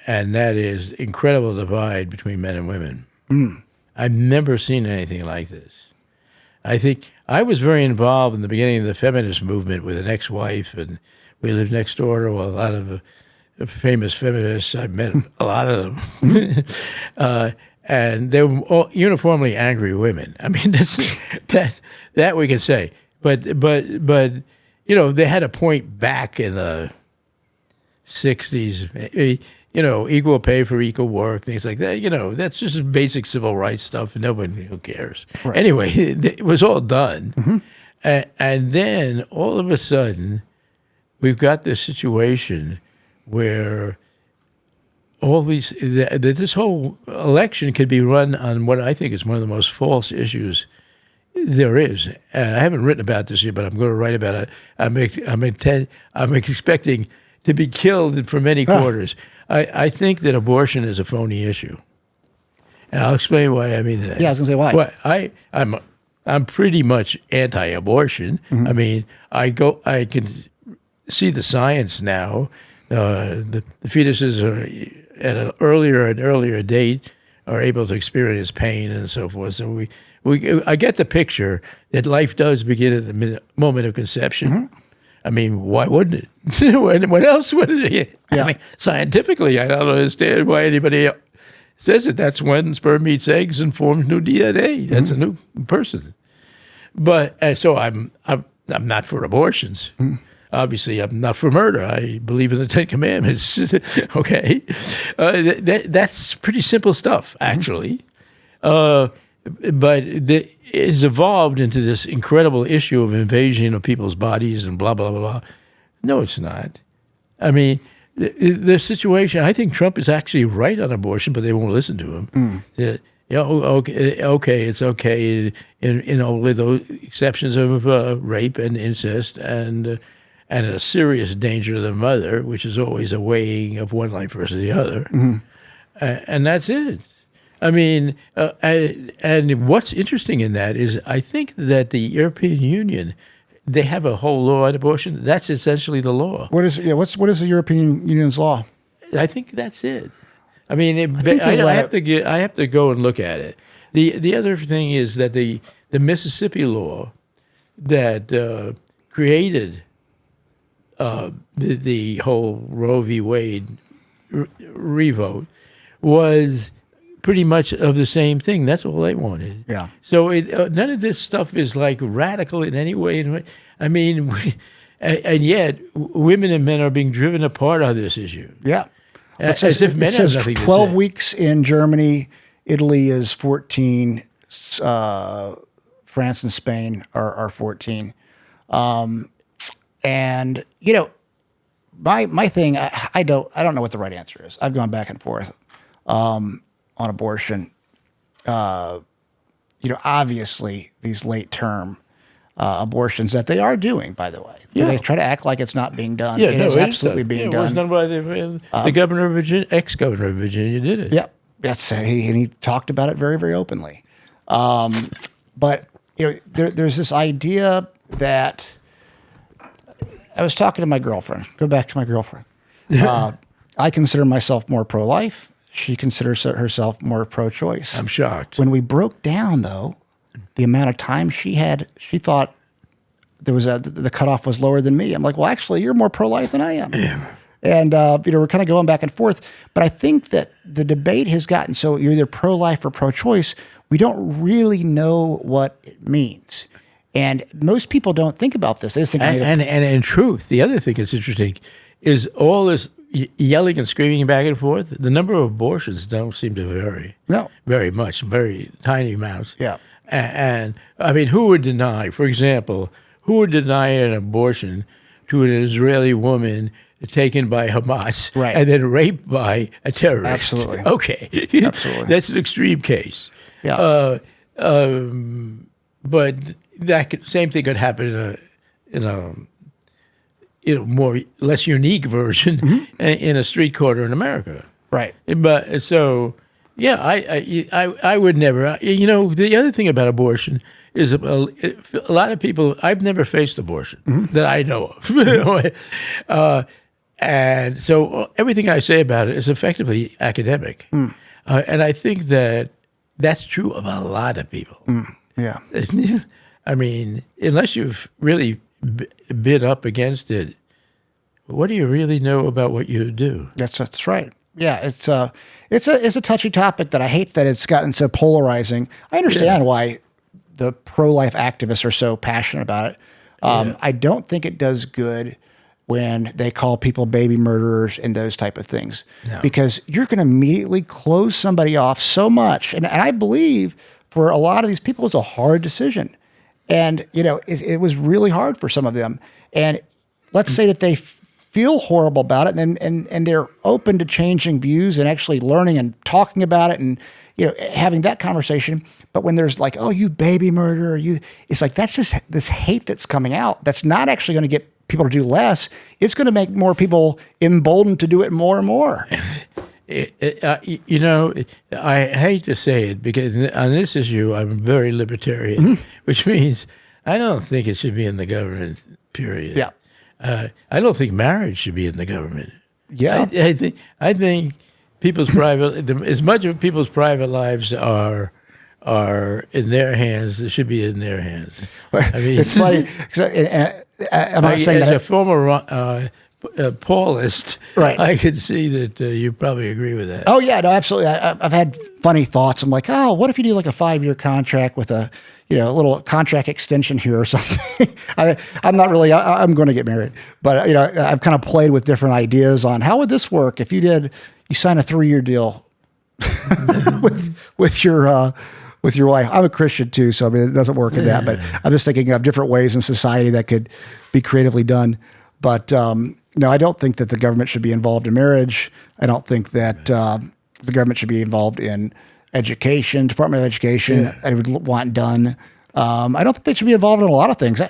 and that is incredible divide between men and women. I've never seen anything like this. I think I was very involved in the beginning of the feminist movement with an ex-wife, and we lived next door to a lot of famous feminists. I've met a lot of them. And they were all uniformly angry women. I mean, that we can say. But you know, they had a point back in the 60s, you know, equal pay for equal work, things like that. You know, that's just basic civil rights stuff. Nobody who cares. Right. Anyway, it was all done. And then all of a sudden, we've got this situation where all these, this whole election could be run on what I think is one of the most false issues there is. I haven't written about this yet, but I'm going to write about it. I'm expecting to be killed for many quarters. I think that abortion is a phony issue, and I'll explain why I mean that. Yeah, I was going to say why. Well, I'm pretty much anti-abortion. I mean, I can see the science now. The fetuses are at an earlier and earlier date are able to experience pain and so forth. So I get the picture that life does begin at the moment of conception. I mean, why wouldn't it? When else would it? Yeah. I mean, scientifically, I don't understand why anybody says it. That's when sperm meets eggs and forms new DNA. That's a new person. But so I'm not for abortions. Obviously, I'm not for murder. I believe in the Ten Commandments. Okay, that's pretty simple stuff, actually. But it's evolved into this incredible issue of invasion of people's bodies and blah, blah, blah, blah. No, it's not. I mean, the situation, I think Trump is actually right on abortion, but they won't listen to him. Okay, it's okay in only those exceptions of rape and incest and a serious danger to the mother, which is always a weighing of one life versus the other. And that's it. I mean, and what's interesting in that is I think that the European Union, they have a whole law on abortion. That's essentially the law. What is the European Union's law? I think that's it. I mean, I have to go and look at it. The other thing is that the Mississippi law that created the whole Roe v. Wade revote was pretty much of the same thing. That's all they wanted. Yeah. So none of this stuff is like radical in any way. I mean, and yet women and men are being driven apart on this issue. Yeah. As if men have nothing to say. 12 weeks in Germany. Italy is 14. France and Spain are 14. And you know, my thing, I don't know what the right answer is. I've gone back and forth on abortion. You know, obviously these late term abortions that they are doing, by the way. Yeah. They try to act like it's not being done. Yeah, it is absolutely being done. It was done by the governor of Virginia, ex-governor of Virginia did it. Yeah, he talked about it very, very openly. But you know, there's this idea that I was talking to my girlfriend. Go back to my girlfriend. I consider myself more pro-life. She considers herself more pro-choice. I'm shocked. When we broke down, though, the amount of time she had, she thought there was the cutoff was lower than me. I'm like, well, actually, you're more pro-life than I am. Yeah. And you know, we're kind of going back and forth. But I think that the debate has gotten so you're either pro-life or pro-choice. We don't really know what it means. And most people don't think about this. They just think and in truth, the other thing that's interesting is all this yelling and screaming back and forth. The number of abortions don't seem to vary. No. Very much, very tiny amounts. Yeah. And I mean, who would deny, for example, who would deny an abortion to an Israeli woman taken by Hamas and then raped by a terrorist? Absolutely. Okay. Absolutely. That's an extreme case. Yeah. But same thing could happen in a less unique version in a street corner in America. Right. But so, yeah, I would never. The other thing about abortion is a lot of people. I've never faced abortion that I know of, and so everything I say about it is effectively academic, and I think that's true of a lot of people. Yeah. I mean, unless you've really bid up against it, what do you really know about what you do? That's right. Yeah, it's a touchy topic that I hate that it's gotten so polarizing. I understand why the pro-life activists are so passionate about it. I don't think it does good when they call people baby murderers and those type of things, because you're going to immediately close somebody off so much. And I believe for a lot of these people, it's a hard decision. And, it was really hard for some of them. And let's say that they feel horrible about it, and they're open to changing views and actually learning and talking about it and, having that conversation. But when there's like, oh, you baby murderer, it's like, that's just this hate that's coming out. That's not actually going to get people to do less. It's going to make more people emboldened to do it more and more. I hate to say it because on this issue, I'm very libertarian, which means I don't think it should be in the government, period. Yeah. I don't think marriage should be in the government. Yeah. I think people's as much of people's private lives are in their hands, it should be in their hands. I mean, it's funny. I'm not saying as that a former Paulist, right. I could see that you probably agree with that. Oh yeah, no, absolutely. I've had funny thoughts. I'm like, oh, what if you do like a 5-year contract with a little contract extension here or something? I'm not really. I'm going to get married, but I've kind of played with different ideas on how would this work if you sign a 3-year deal with your wife. I'm a Christian too, so I mean it doesn't work in that. But I'm just thinking of different ways in society that could be creatively done. But no, I don't think that the government should be involved in marriage. I don't think that the government should be involved in education, Department of Education. I would want done. I don't think they should be involved in a lot of things.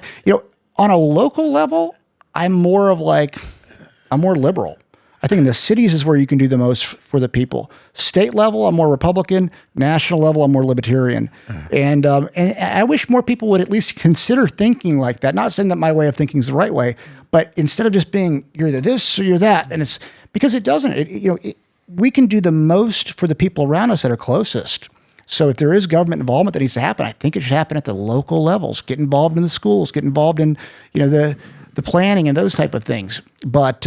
On a local level, I'm more liberal. I think in the cities is where you can do the most for the people. State level, I'm more Republican. National level, I'm more libertarian. And I wish more people would at least consider thinking like that. Not saying that my way of thinking is the right way, but instead of just being you're either this or you're that, and it's because it doesn't. We can do the most for the people around us that are closest. So if there is government involvement that needs to happen, I think it should happen at the local levels. Get involved in the schools. Get involved in the planning and those type of things. But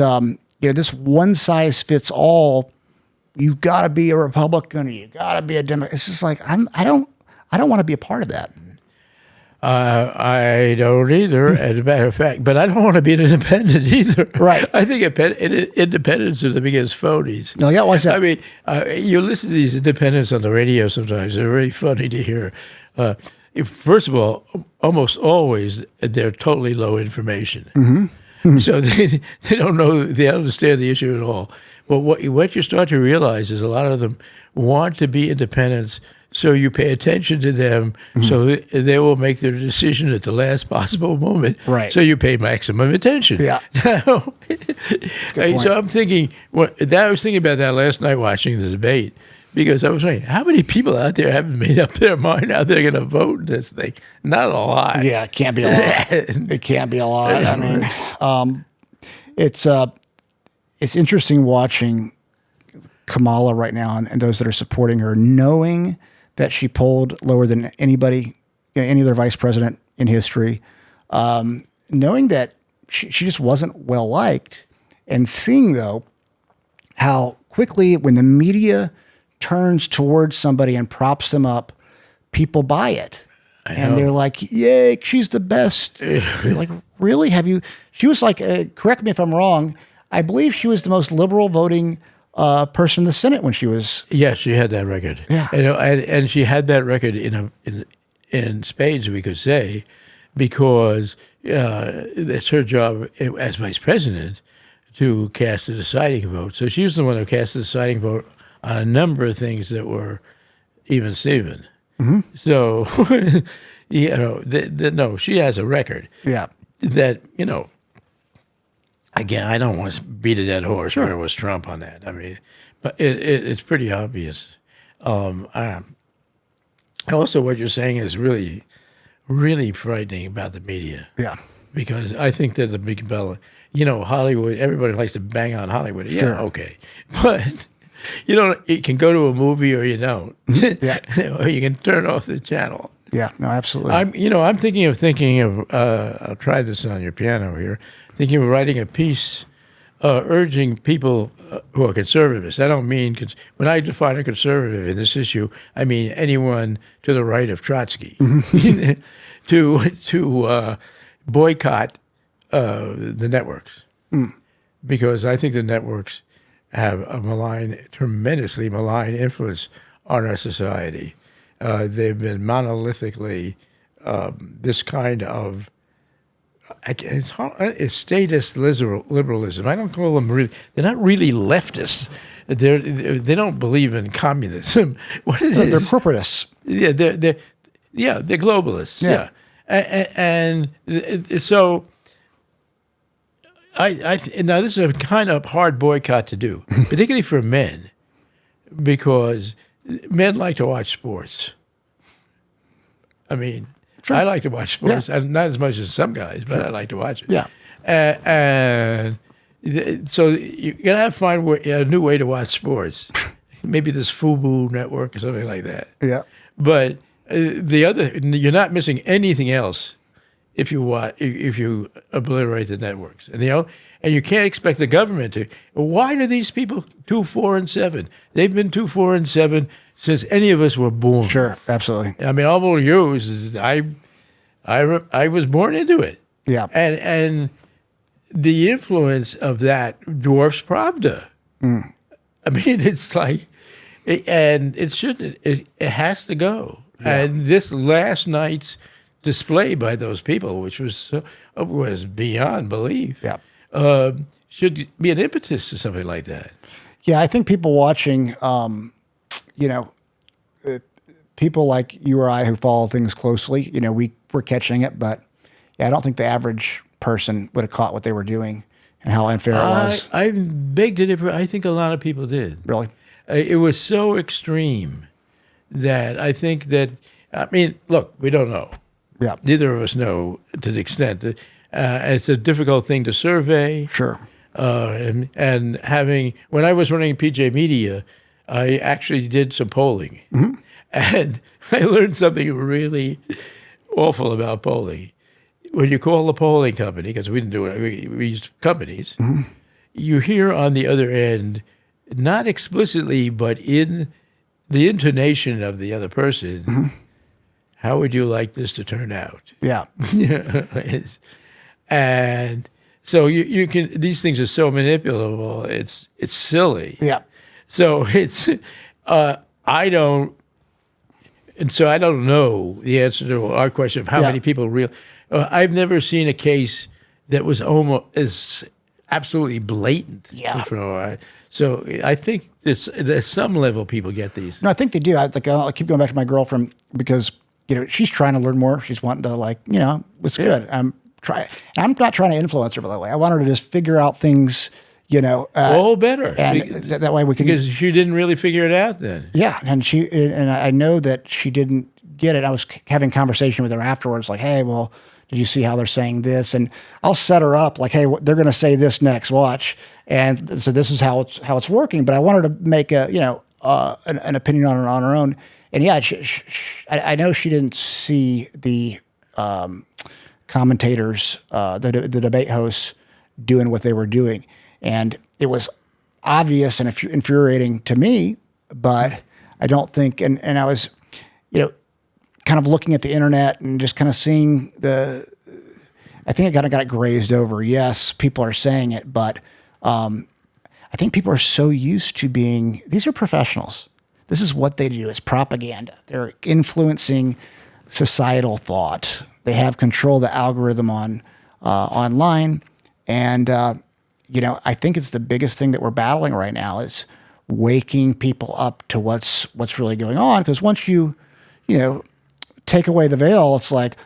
this one size fits all. You got to be a Republican. Or you got to be a Democrat. It's just like I don't want to be a part of that. I don't either, as a matter of fact. But I don't want to be an independent either. Right. I think independents are the biggest phonies. No, yeah, why is that? I mean, you listen to these independents on the radio sometimes. They're really funny to hear. First of all, almost always they're totally low information. So they don't know, they don't understand the issue at all. But what you start to realize is a lot of them want to be independents, so you pay attention to them, so they will make their decision at the last possible moment. Right. So you pay maximum attention. Yeah. So I'm thinking, I was thinking about that last night watching the debate, because I was wondering, how many people out there haven't made up their mind how they're going to vote in this thing? Not a lot. Yeah, it can't be a lot. It can't be a lot. I mean, it's interesting watching Kamala right now and those that are supporting her, knowing that she polled lower than anybody, any other vice president in history, knowing that she just wasn't well liked, and seeing though how quickly when the media turns towards somebody and props them up, people buy it. And they're like, yay, she's the best. You're like, really? She was like, correct me if I'm wrong, I believe she was the most liberal voting person in the Senate when she was. Yes, she had that record. Yeah. And she had that record in spades, we could say, because it's her job as vice president to cast the deciding vote. So she was the one who cast the deciding vote on a number of things that were even Steven. So, no, she has a record. Yeah. That, again, I don't want to beat a dead horse. Where was Trump on that? I mean, but it's pretty obvious. Also, what you're saying is really, really frightening about the media. Yeah. Because I think they're the big bell. Hollywood, everybody likes to bang on Hollywood. Yeah, Sure. okay. But, you can go to a movie or you don't. Yeah. Or you can turn off the channel. Yeah. No, absolutely. I'm thinking of, I'll try this on your piano here, thinking of writing a piece urging people who are conservatives. I don't mean, when I define a conservative in this issue, I mean anyone to the right of Trotsky, to boycott the networks. Because I think the networks have a tremendously malign influence on our society. They've been monolithically this kind of it's statist liberalism. I don't call them really. They're not really leftists. They don't believe in communism. They're corporatists. Yeah, they're globalists. Yeah, and so now this is a kind of hard boycott to do, particularly for men, because men like to watch sports. I mean, sure. I like to watch sports, not as much as some guys, but I like to watch it. Yeah. And so you're going to have to find a new way to watch sports. Maybe this FUBU network or something like that. Yeah. But you're not missing anything else if you obliterate the networks. And you can't expect the government to. Why do these people 2, 4, and 7? They've been 2, 4, and 7 since any of us were born. Sure, absolutely. I mean, all we'll use is I was born into it. Yeah. And the influence of that dwarfs Pravda. I mean, it's like, and it shouldn't. It has to go. Yeah. And this last night's display by those people, which was beyond belief. Yeah. Should be an impetus to something like that. Yeah, I think people watching, people like you or I who follow things closely, we're catching it, but I don't think the average person would have caught what they were doing and how unfair it was. I beg to differ. I think a lot of people did. Really? It was so extreme that I think that, look, we don't know. Yeah. Neither of us know to the extent that it's a difficult thing to survey. Sure. And when I was running PJ Media, I actually did some polling. And I learned something really awful about polling. When you call the polling company, because we didn't do it, we used companies, you hear on the other end, not explicitly, but in the intonation of the other person, how would you like this to turn out? Yeah. And so you can, these things are so manipulable, it's silly. Yeah. So it's, I don't know the answer to our question of how many people I've never seen a case that was almost as absolutely blatant. Yeah. So I think at some level people get these. No, I think they do. I keep going back to my girlfriend because, she's trying to learn more. She's wanting to it's good. I'm not trying to influence her, by the way. I want her to just figure out things, all better. And that way we can. Because she didn't really figure it out then. Yeah. And I know that she didn't get it. I was having a conversation with her afterwards, like, hey, well, did you see how they're saying this? And I'll set her up like, hey, they're going to say this next, watch. And so this is how it's working. But I want her to make an opinion on her own. And yeah, I know she didn't see the commentators, the debate hosts doing what they were doing. And it was obvious and infuriating to me, but I don't think, and I was, kind of looking at the internet and just kind of seeing I think I kind of got it grazed over. Yes, people are saying it, but I think people are so used to these are professionals. This is what they do. It's propaganda. They're influencing societal thought. They have control of the algorithm online. And, I think it's the biggest thing that we're battling right now is waking people up to what's really going on. Because once you take away the veil, it's like,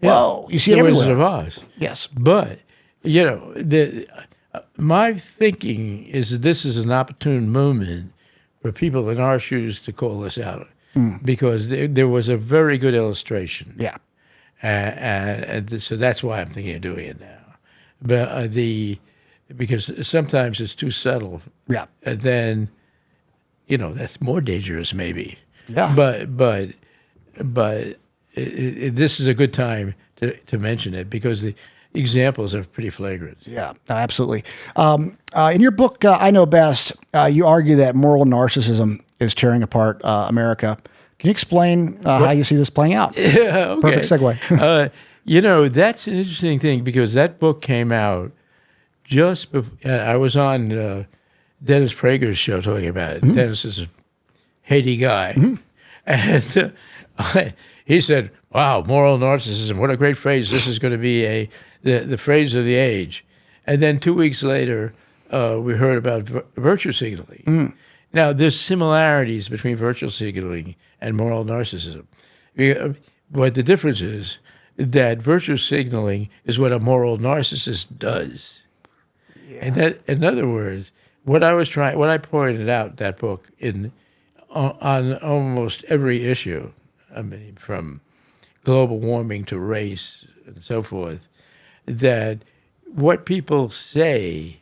whoa, you see it the everywhere. Wizard of Oz. Yes. But, my thinking is that this is an opportune moment for people in our shoes to call this out, because there was a very good illustration. Yeah. And so that's why I'm thinking of doing it now. But because sometimes it's too subtle. Yeah. And then, that's more dangerous maybe. Yeah. But this is a good time to mention it, because the examples are pretty flagrant. Yeah, absolutely. In your book, I Know Best, you argue that moral narcissism is tearing apart America. Can you explain how you see this playing out? Yeah, okay. Perfect segue. That's an interesting thing, because that book came out just before I was on Dennis Prager's show talking about it. Dennis is a Haiti guy. And he said, wow, moral narcissism, what a great phrase. This is going to be the phrase of the age. And then 2 weeks later, we heard about virtue signaling. Now, there's similarities between virtue signaling and moral narcissism. But the difference is that virtue signaling is what a moral narcissist does. Yeah. And that, in other words, what I pointed out in that book on almost every issue, I mean, from global warming to race and so forth, that what people say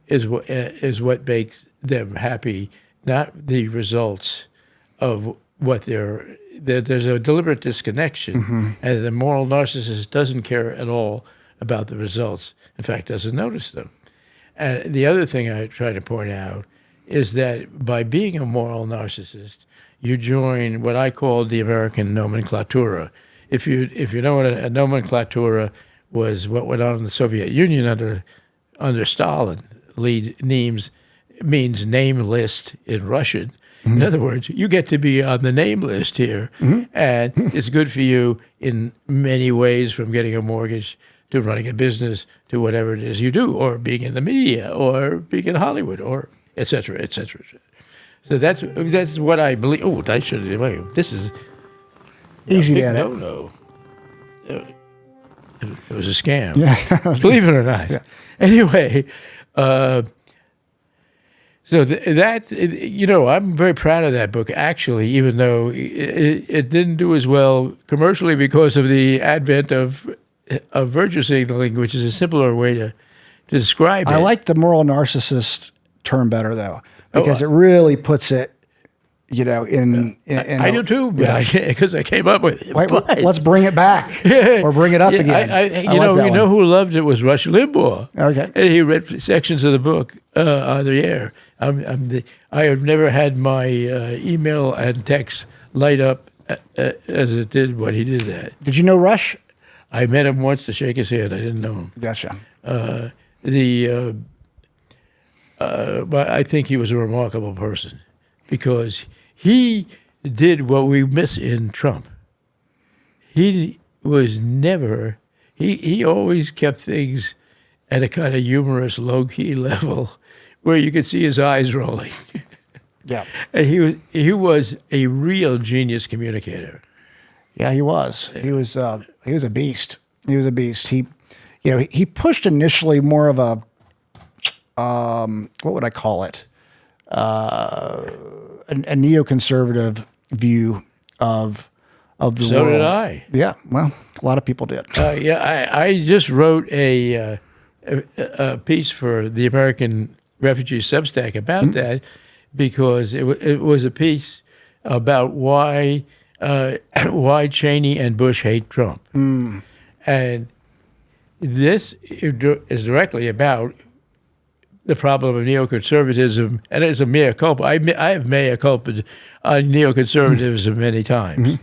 is what makes them happy, not the results of what there's a deliberate disconnection, and the moral narcissist doesn't care at all about the results. In fact, doesn't notice them. And the other thing I try to point out is that by being a moral narcissist, you join what I call the American nomenclatura. If you know what a nomenclatura was, what went on in the Soviet Union under Stalin, means name list in Russian. In other words, you get to be on the name list here, and it's good for you in many ways, from getting a mortgage to running a business to whatever it is you do, or being in the media, or being in Hollywood, or et cetera, et cetera, et cetera. So that's what I believe. Oh, I should have. This is easy to edit. No. It was a scam. Yeah. Believe it or not. Yeah. Anyway, so I'm very proud of that book, actually, even though it didn't do as well commercially because of the advent of virtue signaling, which is a simpler way to describe it. I like the moral narcissist term better, though, because it really puts it, in I do too, because I came up with it. Wait, let's bring it back or bring it up again. You know who loved it was Rush Limbaugh. Okay, and he read sections of the book on the air. I have never had my email and text light up as it did when he did that. Did you know Rush? I met him once to shake his hand. I didn't know him. Gotcha. But I think he was a remarkable person, because he did what we miss in Trump. He was never, he always kept things at a kind of humorous, low-key level where you could see his eyes rolling. Yeah. And he was a real genius communicator. Yeah, he was. He was a beast. He was a beast. He pushed initially more of a, what would I call it? A neoconservative view of the world. So did I. Yeah, well, a lot of people did. I just wrote a piece for the American Refugee Substack about that, because it was a piece about why Cheney and Bush hate Trump. And this is directly about the problem of neoconservatism, and it's a mea culpa. I have mea culpa on neoconservatism many times.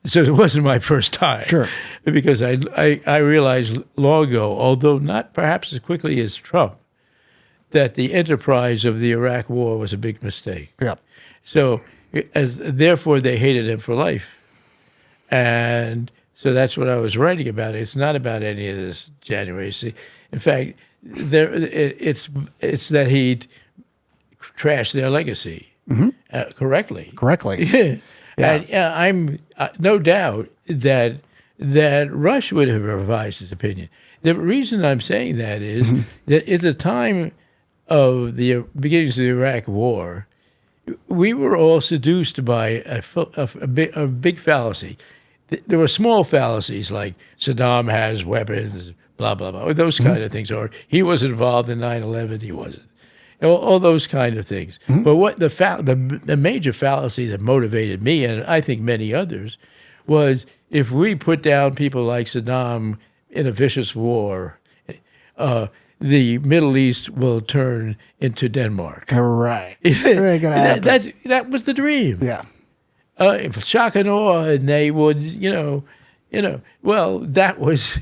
So it wasn't my first time. Sure. Because I realized long ago, although not perhaps as quickly as Trump, that the enterprise of the Iraq War was a big mistake. Yeah. So therefore they hated him for life. And so that's what I was writing about. It's not about any of this January. See, in fact, it's that he trashed their legacy correctly. Correctly. Yeah. And I'm no doubt that Rush would have revised his opinion. The reason I'm saying that is that at the time of the beginnings of the Iraq War, we were all seduced by a big fallacy. There were small fallacies like Saddam has weapons, blah, blah, blah, those kind of things, or he was involved in 9/11, he wasn't. All those kind of things. But what the major fallacy that motivated me, and I think many others, was if we put down people like Saddam in a vicious war, the Middle East will turn into Denmark. Right. That was the dream. Yeah. Shock and awe, and they would, well, that was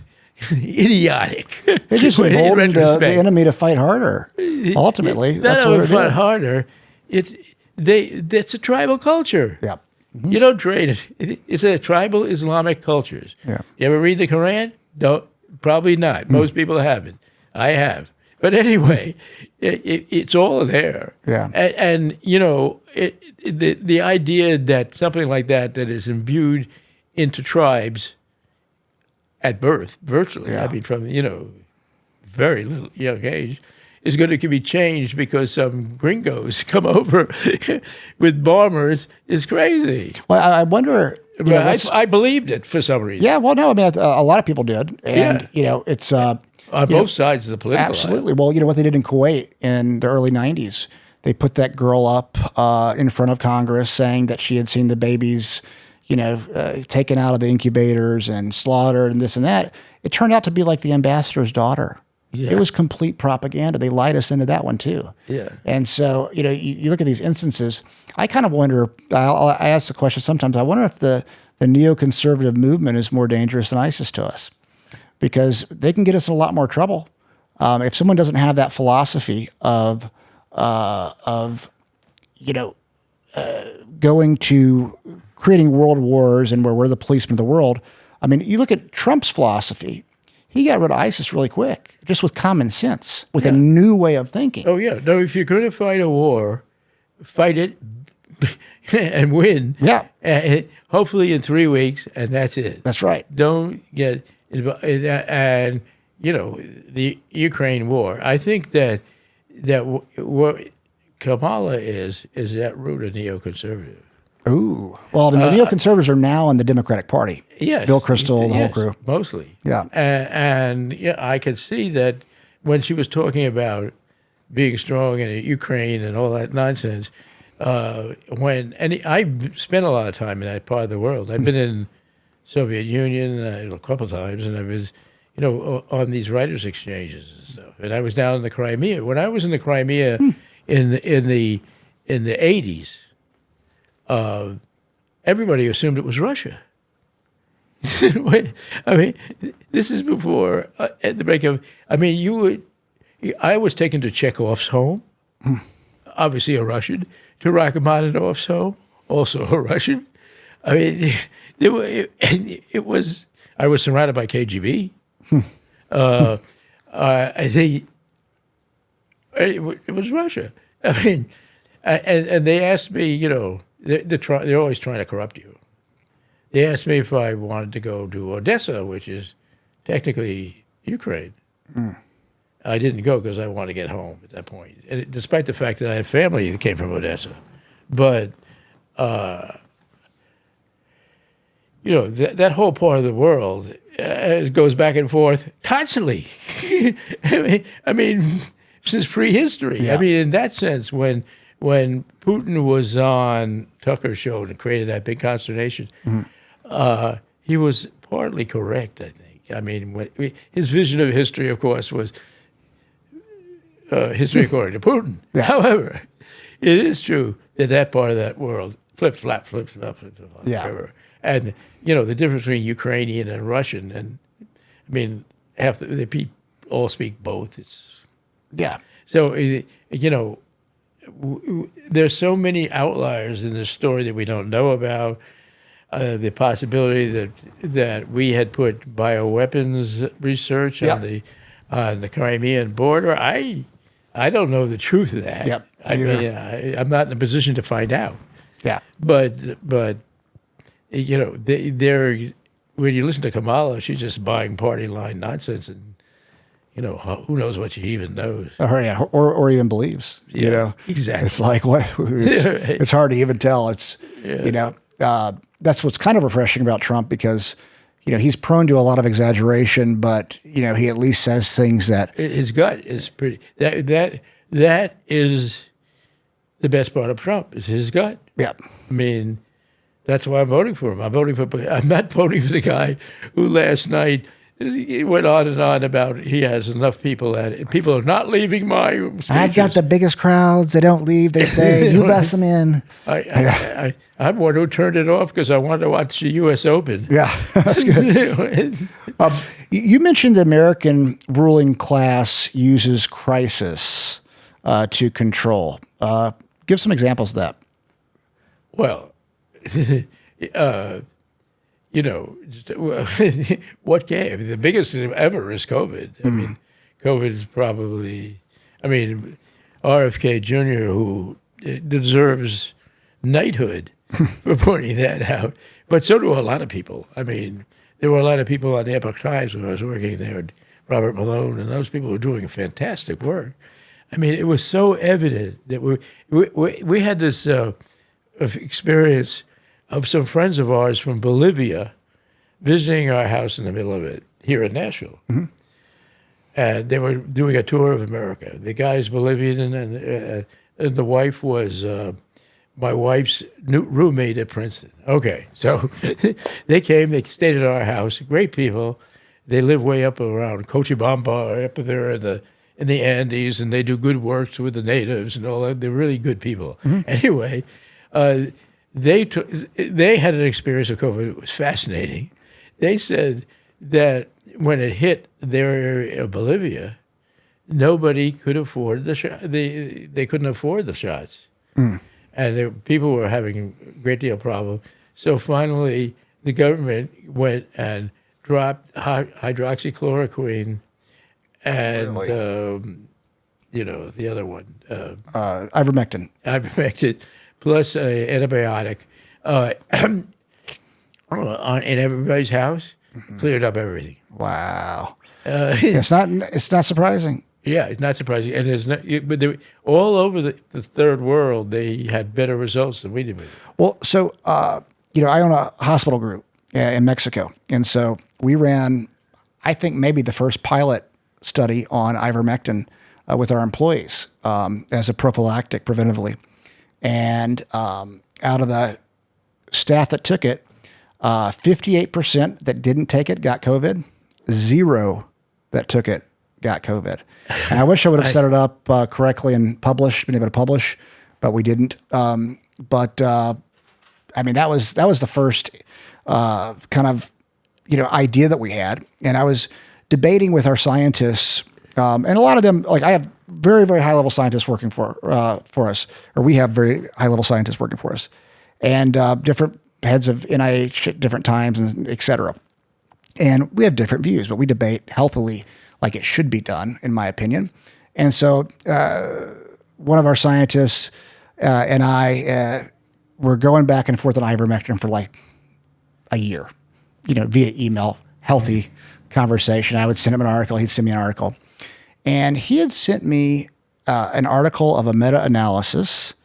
idiotic. They just emboldened the enemy to fight harder. Ultimately, that's what it fight harder. It's a tribal culture. Yeah. You don't trade it. It's a tribal Islamic cultures. Yeah. You ever read the Quran? No, probably not. Most people haven't. I have. But anyway, it's all there. Yeah. And the idea that something like that is imbued into tribes at birth, virtually, Yeah. I mean, from, very little young age, is going to be changed because some gringos come over with bombers is crazy. Well, I wonder. I believed it for some reason. Yeah, well, no, I mean, a lot of people did. And, it's. On both sides of the political absolutely. Well, what they did in Kuwait in the early 90s, they put that girl up in front of Congress saying that she had seen the babies, taken out of the incubators and slaughtered and this and that. It turned out to be like the ambassador's daughter. Yeah. It was complete propaganda. They lied us into that one too. Yeah. And so, you look at these instances, I kind of wonder, I ask the question sometimes, I wonder if the neoconservative movement is more dangerous than ISIS to us. Because they can get us in a lot more trouble if someone doesn't have that philosophy of going to creating world wars and where we're the policemen of the world. I mean, you look at Trump's philosophy; he got rid of ISIS really quick, just with common sense, with a new way of thinking. Oh yeah, no. If you're going to fight a war, fight it and win. Yeah, hopefully in 3 weeks, and that's it. That's right. Don't get. And the Ukraine war. I think that what Kamala is at root a neoconservative. Ooh, well, the neoconservatives are now in the Democratic Party. Yes, Bill Kristol, the whole crew, mostly. Yeah, and I could see that when she was talking about being strong in Ukraine and all that nonsense. I spent a lot of time in that part of the world. I've been in Soviet Union a couple of times, and I was, on these writers' exchanges and stuff. And I was down in the Crimea. When I was in the Crimea in the 80s, everybody assumed it was Russia. I mean, this is before at the break of. I mean, I was taken to Chekhov's home, obviously a Russian, to Rachmaninoff's home, also a Russian. I mean. It was. I was surrounded by KGB. I think it was Russia. I mean, and they asked me. They're always trying to corrupt you. They asked me if I wanted to go to Odessa, which is technically Ukraine. I didn't go because I wanted to get home at that point, despite the fact that I had family that came from Odessa, but. That whole part of the world goes back and forth constantly. I mean, since prehistory. Yeah. I mean, in that sense, when Putin was on Tucker's show and created that big consternation, he was partly correct, I think. I mean, his vision of history, of course, was history according to Putin. Yeah. However, it is true that part of that world flip-flop, yeah. Whatever. And, the difference between Ukrainian and Russian, and I mean, they all speak both. Yeah. So, there's so many outliers in this story that we don't know about. The possibility that we had put bioweapons research on the Crimean border. I don't know the truth of that. Yep. I mean, I'm not in a position to find out. Yeah. But they're when you listen to Kamala, she's just buying party line nonsense, and who knows what she even knows. Or even believes. Exactly. It's like what it's hard to even tell. It's that's what's kind of refreshing about Trump, because he's prone to a lot of exaggeration, but he at least says things that his gut is pretty. That is the best part of Trump, is his gut. Yeah. I mean, that's why I'm voting for him. I'm not voting for the guy who last night he went on and on about he has enough people at it. People are not leaving my speeches. I've got the biggest crowds. They don't leave. They say, you bus them in. I'm one who turned it off because I wanted to watch the U.S. Open. Yeah, that's good. You mentioned the American ruling class uses crisis to control. Give some examples of that. Well, what came? The biggest ever is COVID. I mean, COVID is probably, RFK Jr., who deserves knighthood for pointing that out. But so do a lot of people. I mean, there were a lot of people on the Epoch Times when I was working there, Robert Malone, and those people were doing fantastic work. I mean, it was so evident that we had this experience of some friends of ours from Bolivia visiting our house in the middle of it here in Nashville. Mm-hmm. And they were doing a tour of America. The guy's Bolivian, and the wife was my wife's new roommate at Princeton. Okay, so they came, they stayed at our house, great people. They live way up around Cochabamba, up there in the Andes, and they do good works with the natives and all that. They're really good people. Mm-hmm. Anyway, they had an experience of COVID. It was fascinating. They said that when it hit their area of Bolivia, nobody could afford the shot. They couldn't afford the shots, and people were having a great deal of problem. So finally, the government went and dropped hydroxychloroquine and the other one, ivermectin. Ivermectin. Plus antibiotic in everybody's house, cleared up everything. Wow, it's not surprising. Yeah, it's not surprising, and but all over the third world, they had better results than we did. Well, so I own a hospital group in Mexico, and so we ran, I think maybe the first pilot study on ivermectin with our employees as a prophylactic preventively. And out of the staff that took it, 58% that didn't take it got COVID. 0 that took it got COVID. And I wish I would have set it up correctly and been able to publish, but we didn't. That was the first kind of idea that we had. And I was debating with our scientists, and a lot of them, like I have very, very high level scientists working for us, or we have very high level scientists working for us, and different heads of NIH at different times, and et cetera. And we have different views, but we debate healthily like it should be done, in my opinion. And so one of our scientists and I were going back and forth on ivermectin for like a year, via email, healthy conversation. I would send him an article, he'd send me an article. And he had sent me an article of a meta-analysis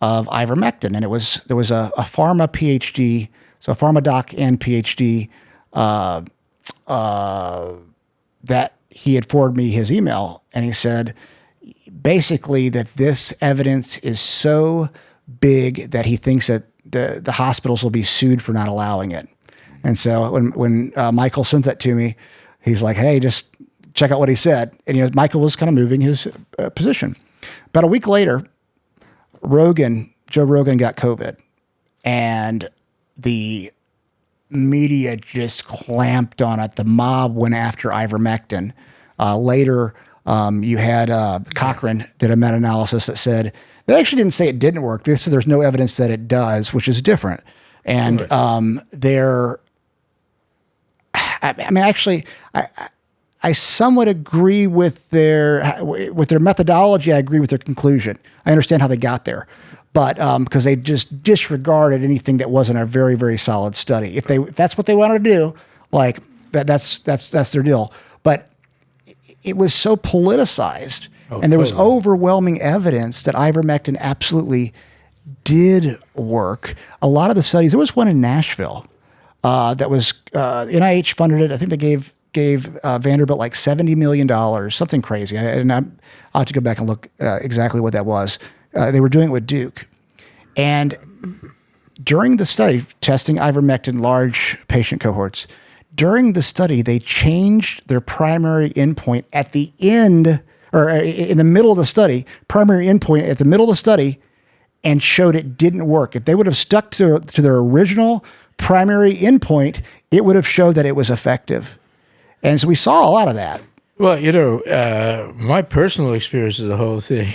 of ivermectin. And there was a pharma PhD, so a pharma doc and PhD, that he had forwarded me his email. And he said, basically, that this evidence is so big that he thinks that the hospitals will be sued for not allowing it. And so when Michael sent that to me, he's like, hey, just check out what he said. And Michael was kind of moving his position. About a week later, Joe Rogan got COVID, and the media just clamped on it. The mob went after ivermectin. Later, you had Cochrane did a meta-analysis that said they actually didn't say it didn't work. They said there's no evidence that it does, which is different. And I somewhat agree with their methodology. I agree with their conclusion. I understand how they got there, but because they just disregarded anything that wasn't a very, very solid study. If that's what they wanted to do, like that's their deal. But it was so politicized, and there was overwhelming evidence that ivermectin absolutely did work. A lot of the studies, there was one in Nashville that was NIH funded it. I think they gave Vanderbilt like $70 million, something crazy. I'll have to go back and look exactly what that was. They were doing it with Duke. And during the study, testing ivermectin, large patient cohorts, during the study, they changed their primary endpoint at the end, or in the middle of the study, primary endpoint at the middle of the study, and showed it didn't work. If they would have stuck to their original primary endpoint, it would have showed that it was effective. And so we saw a lot of that. Well, my personal experience of the whole thing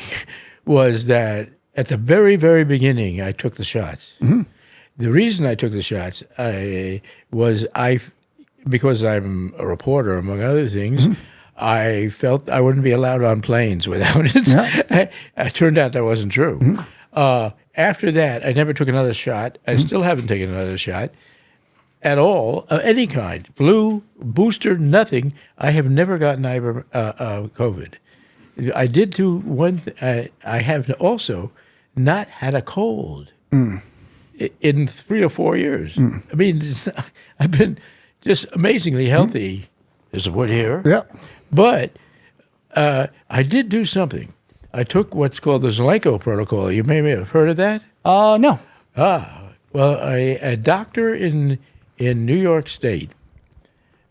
was that at the very, very beginning, I took the shots. Mm-hmm. The reason I took the shots because I'm a reporter, among other things, mm-hmm. I felt I wouldn't be allowed on planes without it. Yeah. It turned out that wasn't true. Mm-hmm. After that, I never took another shot. I mm-hmm. still haven't taken another shot at all, of any kind. Flu, booster, nothing. I have never gotten COVID. I did do one thing. I have also not had a cold in 3 or 4 years. Mm. I mean, I've been just amazingly healthy. There's a wood here. Yeah. But I did do something. I took what's called the Zelenko protocol. You may have heard of that? No. Well, a doctor in New York State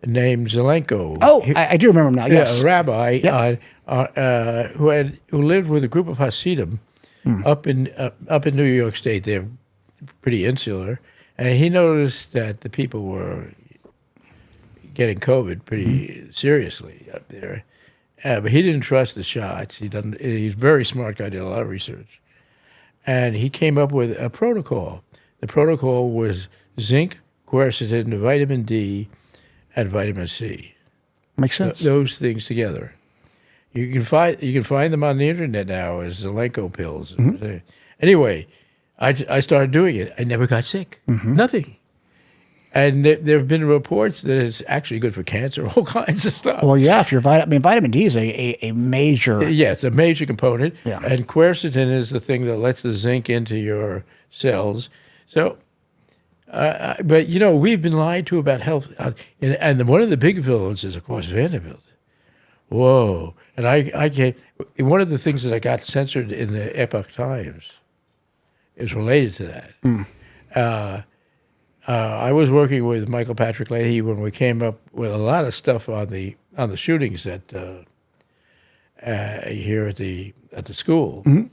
named Zelenko. Oh, I do remember him now. Yes, a rabbi who lived with a group of Hasidim up in New York State. They're pretty insular, and he noticed that the people were getting COVID pretty seriously up there. But he didn't trust the shots. He's a very smart guy. Did a lot of research, and he came up with a protocol. The protocol was zinc, quercetin, vitamin D, and vitamin C. Makes sense. Those things together. You can find them on the internet now as Zelenko pills. Mm-hmm. Anyway, I started doing it. I never got sick. Mm-hmm. Nothing. And there have been reports that it's actually good for cancer, all kinds of stuff. Well, yeah, if you're vitamin D is a major. Yeah, it's a major component. Yeah. And quercetin is the thing that lets the zinc into your cells. So, but we've been lied to about health, and one of the big villains is, of course, Vanderbilt. Whoa! And I came. One of the things that I got censored in the Epoch Times is related to that. Mm. I was working with Michael Patrick Leahy when we came up with a lot of stuff on the shootings at here at the school, mm-hmm.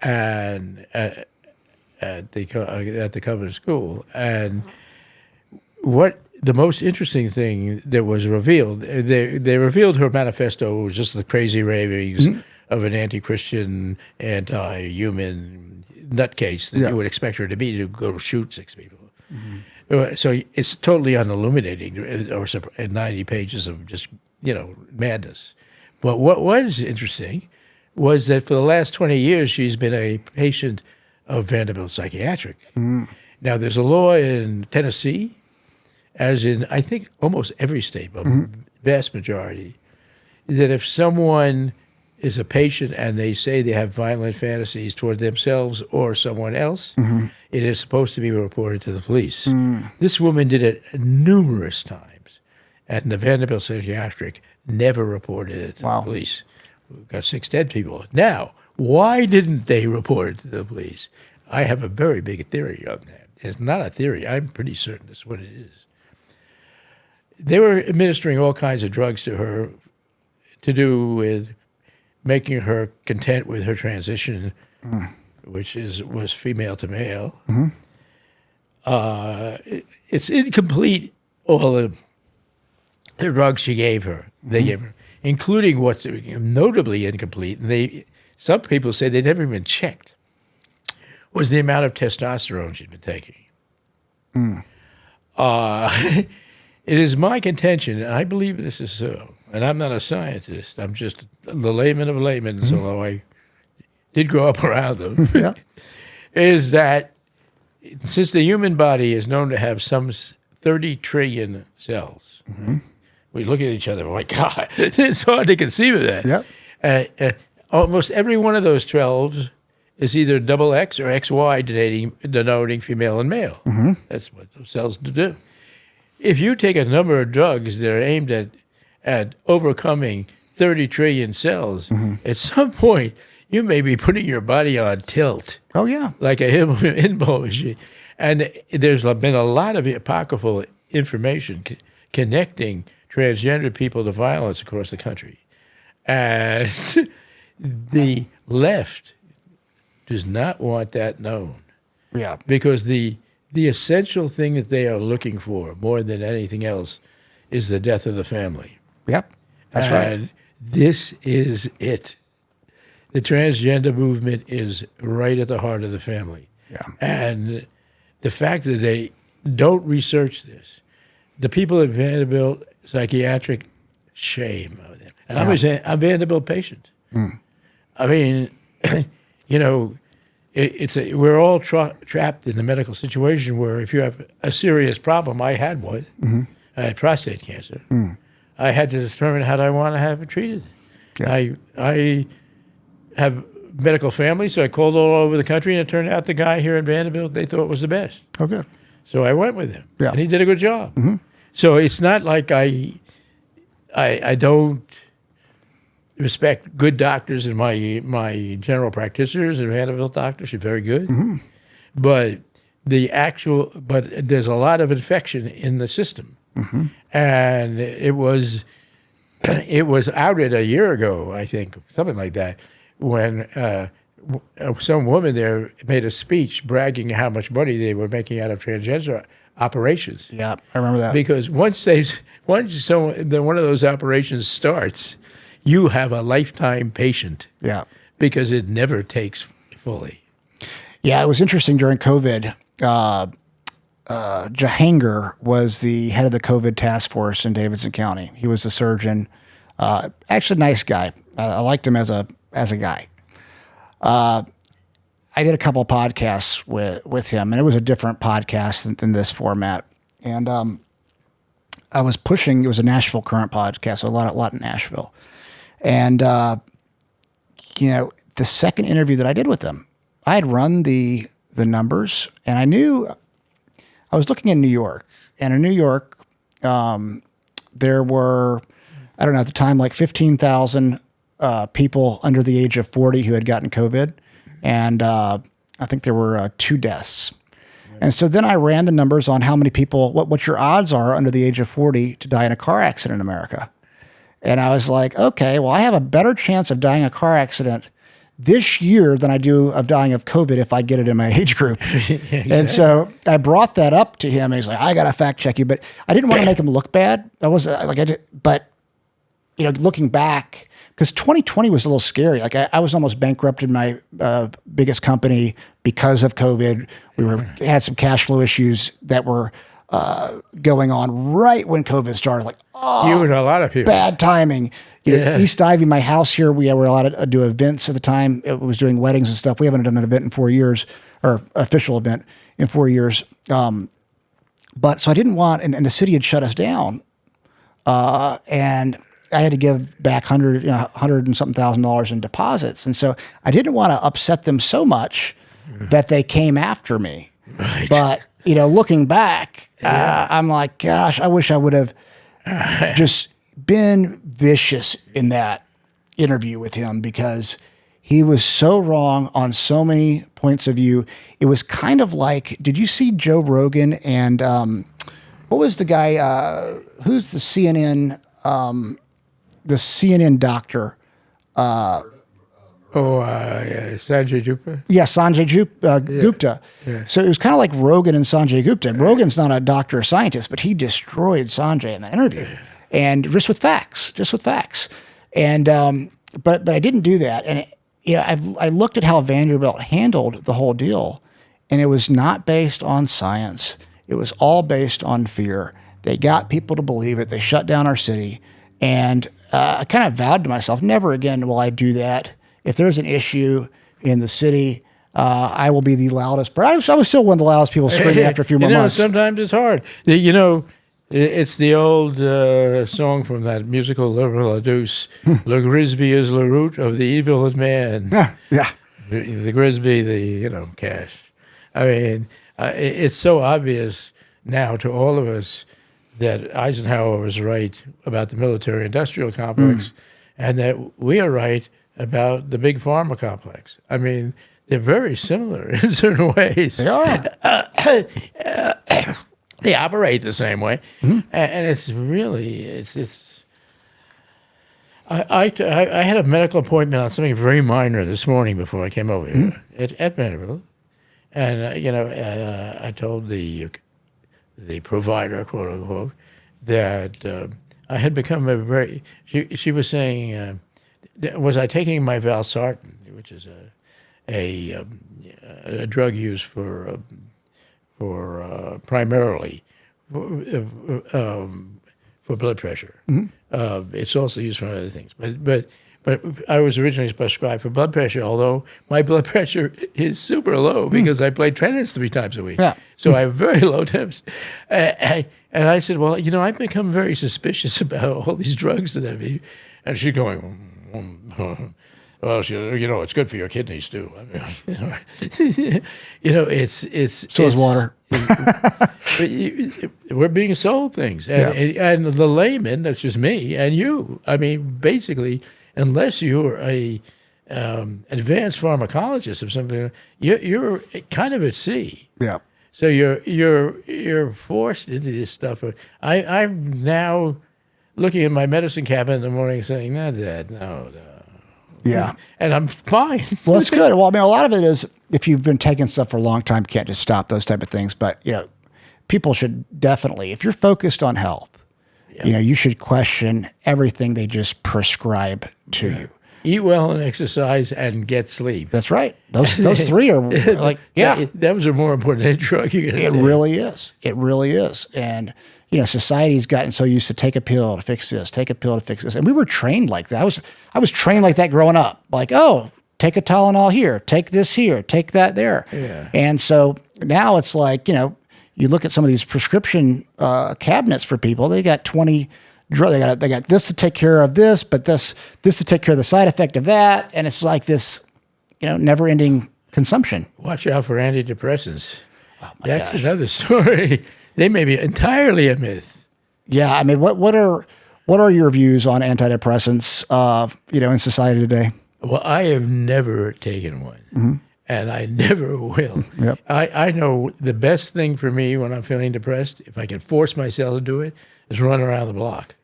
and at the Covenant School. And what the most interesting thing that was revealed, they revealed her manifesto was just the crazy ravings mm-hmm. of an anti-Christian, anti-human nutcase that you would expect her to be, to go shoot 6 people. Mm-hmm. So it's totally unilluminating, or 90 pages of just madness. But what was interesting was that for the last 20 years she's been a patient of Vanderbilt Psychiatric. Mm-hmm. Now there's a law in Tennessee, as in I think almost every state, but mm-hmm. vast majority, that if someone is a patient and they say they have violent fantasies toward themselves or someone else, mm-hmm. it is supposed to be reported to the police. Mm. This woman did it numerous times, and the Vanderbilt Psychiatric never reported it to the police. We've got 6 dead people. Now, why didn't they report it to the police? I have a very big theory on that. It's not a theory. I'm pretty certain that's what it is. They were administering all kinds of drugs to her to do with making her content with her transition, which was female to male. Mm-hmm. It's incomplete, all the drugs she gave her, they mm-hmm. gave her, including what's notably incomplete, and some people say they never even checked, was the amount of testosterone she'd been taking. Mm. It is my contention, and I believe this is so, and I'm not a scientist, I'm just the layman of laymen, mm-hmm. although I did grow up around them, Yeah. is that since the human body is known to have some 30 trillion cells, we look at each other, oh my God, it's hard to conceive of that. Yep. Almost every one of those 12 is either double X or XY denoting female and male. That's what those cells do. If you take a number of drugs that are aimed at overcoming 30 trillion cells, at some point, you may be putting your body on tilt. Oh, yeah. Like a pinball machine. And there's been a lot of apocryphal information connecting transgender people to violence across the country. And the left does not want that known. Yeah. Because the essential thing that they are looking for more than anything else is the death of the family. Yep. That's and right. This is it. The transgender movement is right at the heart of the family. Yeah. And the fact that they don't research this, the people at Vanderbilt Psychiatric, shame of them. And I'm a Vanderbilt patient. I mean, you know, we're all trapped in the medical situation where if you have a serious problem, I had one. I had prostate cancer. I had to determine how do I want to have it treated. Yeah. I have medical family, so I called all over the country, and it turned out the guy here in Vanderbilt they thought was the best. Oh, good. So I went with him, Yeah. and he did a good job. So it's not like I don't respect good doctors and my general practitioners and Vanderbilt doctors are very good, but there's a lot of infection in the system, and it was outed a year ago, I think, something like that, when some woman there made a speech bragging how much money they were making out of transgender operations. Yeah, I remember that. Because once one of those operations starts, you have a lifetime patient. Yeah. Because it never takes fully. Yeah, it was interesting during COVID. Jahangir was the head of the COVID task force in Davidson County. He was a surgeon. Actually, nice guy. I liked him as a guy. I did a couple of podcasts with him, and it was a different podcast than this format. And I was pushing. It was a Nashville Current podcast, so a lot in Nashville. And you know, the second interview that I did with him, I had run the numbers, and I knew I was looking in New York, and in New York, there were, I don't know, at the time, like 15,000 people under the age of 40 who had gotten COVID. And I think there were 2 deaths. And so then I ran the numbers on how many people, what your odds are under the age of 40 to die in a car accident in America. And I was like, okay, well, I have a better chance of dying in a car accident this year than I do of dying of COVID if I get it in my age group. Exactly. And so I brought that up to him. And he's like, I got to fact check you. But I didn't want to make him look bad. But, you know, looking back, because 2020 was a little scary. Like I was almost bankrupted my biggest company because of COVID. We had some cash flow issues that were going on right when COVID started. Like, you and a lot of people. Bad timing. You know, East Ivy, my house here, we were allowed to do events at the time. It was doing weddings and stuff. We haven't done an event in 4 years, or official event in 4 years. But so I didn't want, and the city had shut us down, and I had to give back $100 and something $1,000 in deposits. And so I didn't want to upset them so much that they came after me. Right. But, you know, looking back, I'm like, gosh, I wish I would have just been vicious in that interview with him, because he was so wrong on so many points of view. It was kind of like, did you see Joe Rogan and what was the guy, who's the CNN doctor? Sanjay Gupta? Yeah, Sanjay Gupta. Yeah. So it was kind of like Rogan and Sanjay Gupta. Rogan's not a doctor or scientist, but he destroyed Sanjay in that interview. Yeah. And just with facts. And, but I didn't do that. And, I looked at how Vanderbilt handled the whole deal, and it was not based on science. It was all based on fear. They got people to believe it. They shut down our city. And I kind of vowed to myself, never again will I do that. If there's an issue, in the city. I will be the loudest. I was still one of the loudest people screaming after a few more months. Sometimes it's hard. It's the old song from that musical Le Deuce. Le Grisby is the root of the evil in man. Yeah. The Grisby, cash. I mean, it's so obvious now to all of us that Eisenhower was right about the military-industrial complex and that we are right about the big pharma complex. I mean, they're very similar in certain ways. They are. They operate the same way. And it's really, I had a medical appointment on something very minor this morning before I came over here at Vanderbilt. And, I told the provider, quote unquote, that I had become she was saying, was I taking my valsartan, which is a drug used for primarily for blood pressure. It's also used for other things, but I was originally prescribed for blood pressure, although my blood pressure is super low because I play tennis 3 times a week. Yeah. So I have very low temps. And I said, well, I've become very suspicious about all these drugs that I've eaten. And she's going, well, it's good for your kidneys too. I mean, So is water. We're being sold things, and the layman, that's just me and you. I mean, basically, unless you're a advanced pharmacologist or something, you're kind of at sea. Yeah. So you're forced into this stuff. I'm now looking at my medicine cabinet in the morning, saying, "No, Dad, no." Yeah. And I'm fine. Well, it's good. Well, I mean, a lot of it is if you've been taking stuff for a long time, you can't just stop those type of things. But, people should definitely, if you're focused on health, you should question everything they just prescribe to you. Eat well and exercise and get sleep. That's right. Those 3 are like, Those are more important than a drug you're going to It really is. It really is. And, society's gotten so used to take a pill to fix this, take a pill to fix this. And we were trained like that. I was trained like that growing up. Like, oh, take a Tylenol here, take this here, take that there. Yeah. And so now it's like, you look at some of these prescription cabinets for people, they got 20 drugs. They got this to take care of this, but this to take care of the side effect of that. And it's like this, never ending consumption. Watch out for antidepressants. Oh That's another story. They may be entirely a myth. Yeah, I mean, what are your views on antidepressants, in society today? Well, I have never taken one, and I never will. Yep. I know the best thing for me when I'm feeling depressed, if I can force myself to do it, is run around the block.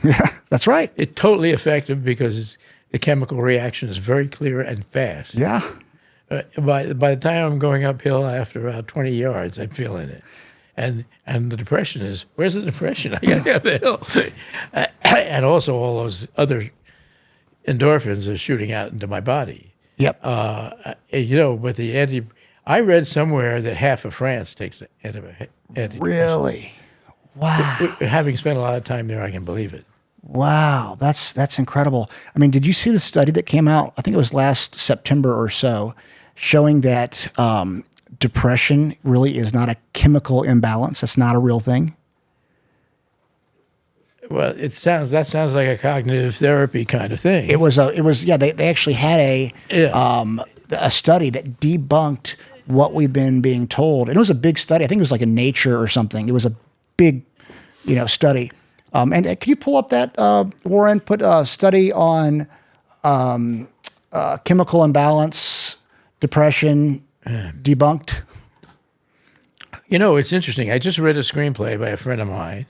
Yeah, that's right. It's totally effective because the chemical reaction is very clear and fast. Yeah. By the time I'm going uphill after about 20 yards, I'm feeling it. And the depression is, where's the depression? I got to get up the hill. And also all those other endorphins are shooting out into my body. Yep. With the I read somewhere that half of France takes antidepressants. Really? Wow. Having spent a lot of time there, I can believe it. Wow, that's incredible. I mean, did you see the study that came out? I think it was last September or so, showing that depression really is not a chemical imbalance. That's not a real thing. Well, that sounds like a cognitive therapy kind of thing. It was. They actually had a study that debunked what we've been being told. And it was a big study. I think it was like in Nature or something. It was a big, study. And can you pull up that, Warren, put a study on chemical imbalance, depression, debunked? It's interesting. I just read a screenplay by a friend of mine.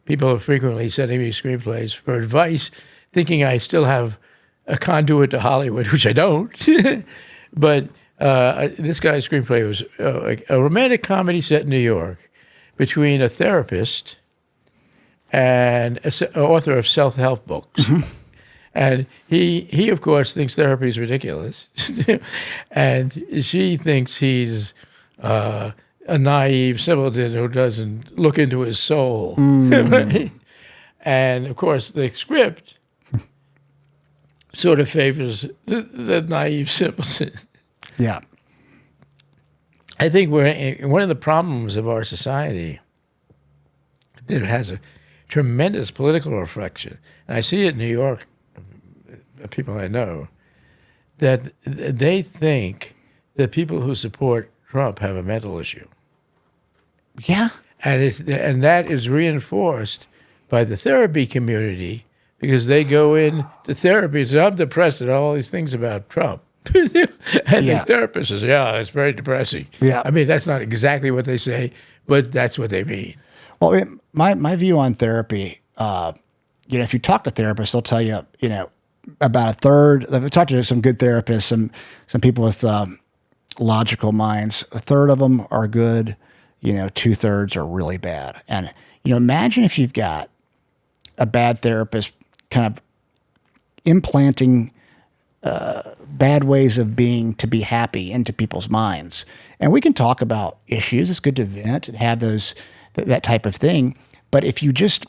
People are frequently sending me screenplays for advice, thinking I still have a conduit to Hollywood, which I don't. But this guy's screenplay was a romantic comedy set in New York between a therapist and an author of self-help books. And he of course thinks therapy is ridiculous. And she thinks he's a naive simpleton who doesn't look into his soul. And of course the script sort of favors the naive simpleton. Yeah. I think one of the problems of our society that has a tremendous political reflection, and I see it in New York, people I know, that they think that people who support Trump have a mental issue. Yeah. And that is reinforced by the therapy community because they go into therapy and say, I'm depressed at all these things about Trump. And the therapist says, yeah, it's very depressing. Yeah. I mean, that's not exactly what they say, but that's what they mean. Well, my view on therapy, if you talk to therapists, they'll tell you, about a third. I've talked to some good therapists, some people with logical minds. A third of them are good. 2/3 are really bad. And imagine if you've got a bad therapist kind of implanting bad ways of being to be happy into people's minds. And we can talk about issues. It's good to vent and have that type of thing. But if you just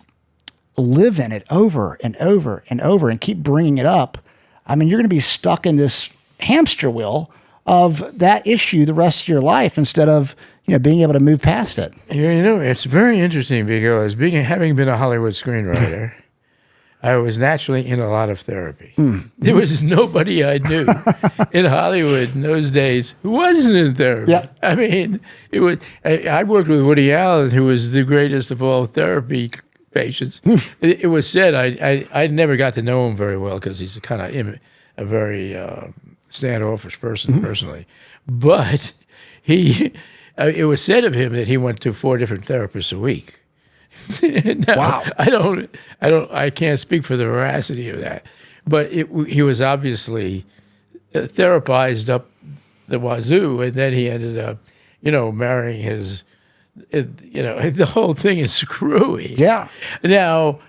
live in it over and over and over and keep bringing it up, I mean, you're going to be stuck in this hamster wheel of that issue the rest of your life instead of, being able to move past it. It's very interesting because having been a Hollywood screenwriter, I was naturally in a lot of therapy. There was nobody I knew in Hollywood in those days who wasn't in therapy. Yep. I mean, I worked with Woody Allen, who was the greatest of all therapy patients. It was said I never got to know him very well because he's a very standoffish person personally, but it was said of him that he went to 4 different therapists a week. Now, wow! I can't speak for the veracity of that, but he was obviously therapized up the wazoo, and then he ended up, marrying his. The whole thing is screwy. Yeah. Now,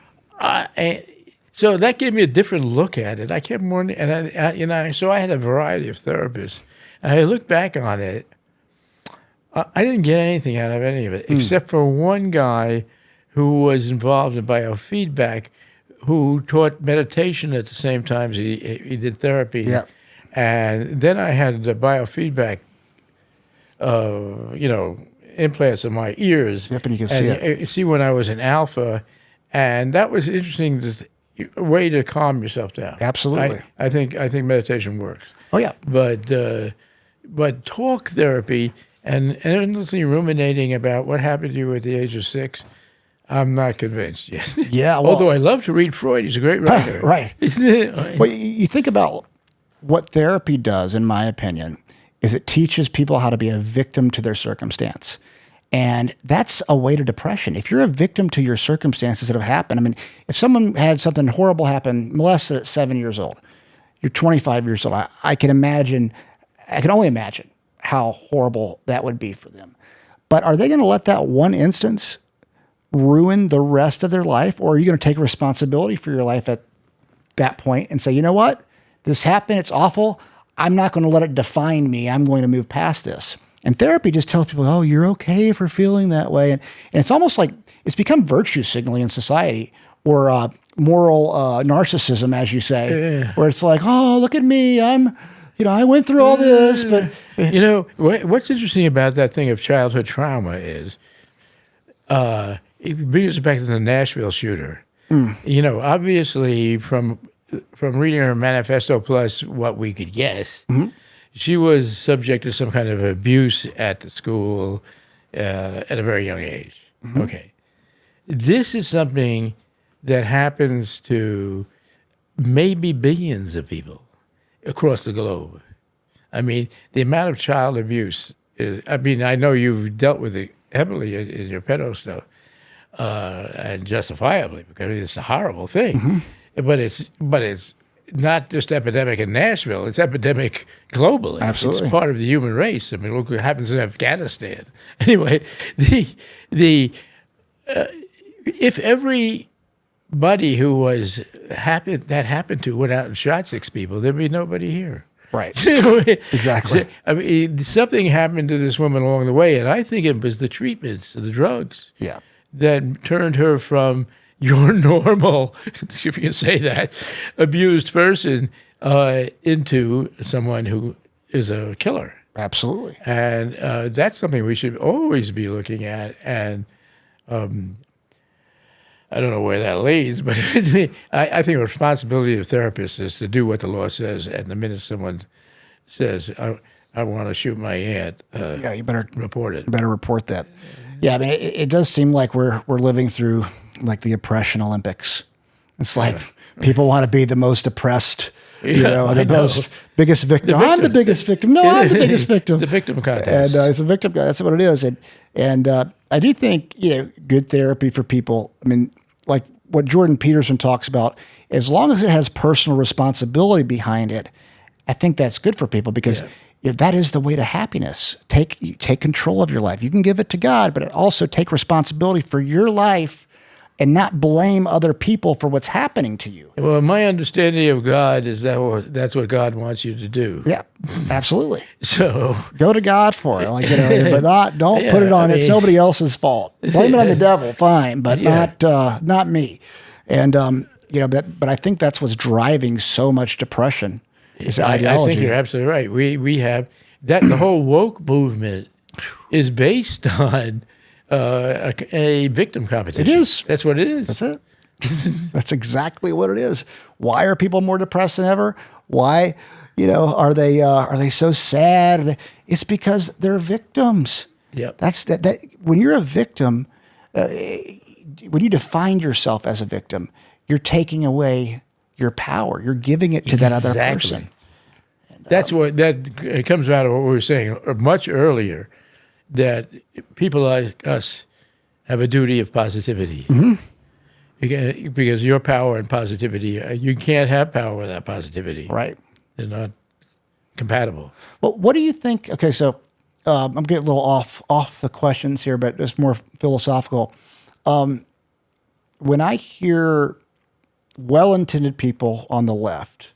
so that gave me a different look at it. I kept more, and so I had a variety of therapists, and I look back on it. I didn't get anything out of any of it, except for one guy who was involved in biofeedback, who taught meditation at the same time as he did therapy. Yeah. And then I had the biofeedback, implants in my ears. Yep, and you can see it. You see when I was in alpha, and that was interesting way to calm yourself down. Absolutely. I think meditation works. Oh yeah. But talk therapy and endlessly ruminating about what happened to you at the age of 6, I'm not convinced yet. Yeah. Well, although I love to read Freud, he's a great writer. Right. Well, you think about what therapy does, in my opinion, is it teaches people how to be a victim to their circumstance. And that's a way to depression. If you're a victim to your circumstances that have happened, I mean, if someone had something horrible happen, molested at 7 years old, you're 25 years old, I can only imagine how horrible that would be for them. But are they going to let that one instance ruin the rest of their life? Or are you going to take responsibility for your life at that point and say, you know what, this happened, it's awful, I'm not going to let it define me, I'm going to move past this. And therapy just tells people, oh, you're okay for feeling that way. And it's almost like it's become virtue signaling in society, or moral narcissism, as you say, where it's like, oh, look at me, I went through all this. But what's interesting about that thing of childhood trauma is it brings us back to the Nashville shooter. Obviously from reading her manifesto plus what we could guess, she was subject to some kind of abuse at the school at a very young age. Okay. This is something that happens to maybe billions of people across the globe. I mean, the amount of child abuse I know you've dealt with it heavily in your pedo stuff, and justifiably, because it's a horrible thing. But it's not just epidemic in Nashville; it's epidemic globally. Absolutely, it's part of the human race. I mean, look what happens in Afghanistan. Anyway, if everybody who was happened to went out and shot 6 people, there'd be nobody here. Right. Exactly. I mean, something happened to this woman along the way, and I think it was the treatments, the drugs, that turned her from your normal, if you can say that, abused person into someone who is a killer. Absolutely. And that's something we should always be looking at. And I don't know where that leads, but I think the responsibility of therapists is to do what the law says. And the minute someone says, I want to shoot my aunt, You better report it. Better report that. Yeah, I mean, it does seem like we're living through like the oppression Olympics. It's like people want to be the most oppressed, biggest victim. I'm the biggest victim. No, I'm the biggest victim. The victim contest. And it's a victim. That's what it is. And I do think good therapy for people. I mean, like what Jordan Peterson talks about, as long as it has personal responsibility behind it, I think that's good for people because that is the way to happiness. Take control of your life. You can give it to God, but also take responsibility for your life and not blame other people for what's happening to you. Well, my understanding of God is that's what God wants you to do. Yeah, absolutely. So go to God for it, but don't put it on. It's somebody else's fault. Blame it on the devil, fine, but not me. And but I think that's what's driving so much depression. Is ideology. I think you're absolutely right. We have that. The whole woke movement is based on a victim competition. It is. That's what it is. That's it. That's exactly what it is. Why are people more depressed than ever? Why, are they so sad? It's because they're victims. Yep. That's that. When you're a victim, when you define yourself as a victim, you're taking away your power. You're giving it to that other person. That's that comes out of what we were saying much earlier, that people like us have a duty of positivity. Mm-hmm. Because your power and positivity, you can't have power without positivity. Right. They're not compatible. Well, what do you think? Okay, so I'm getting a little off the questions here, but it's more philosophical. When I hear well-intended people on the left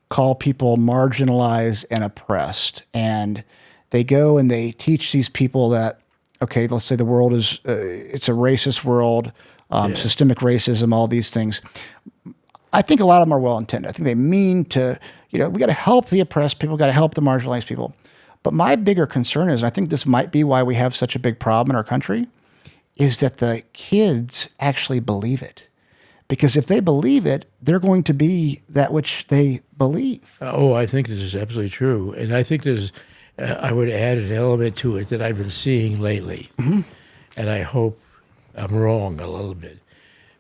call people marginalized and oppressed, and they go and they teach these people that, okay, let's say the world is, it's a racist world, systemic racism, all these things. I think a lot of them are well-intended. I think they mean to, we got to help the oppressed people, got to help the marginalized people. But my bigger concern is, and I think this might be why we have such a big problem in our country, is that the kids actually believe it. Because if they believe it, they're going to be that which they believe. Oh, I think this is absolutely true. And I think there's, I would add an element to it that I've been seeing lately. Mm-hmm. And I hope I'm wrong a little bit.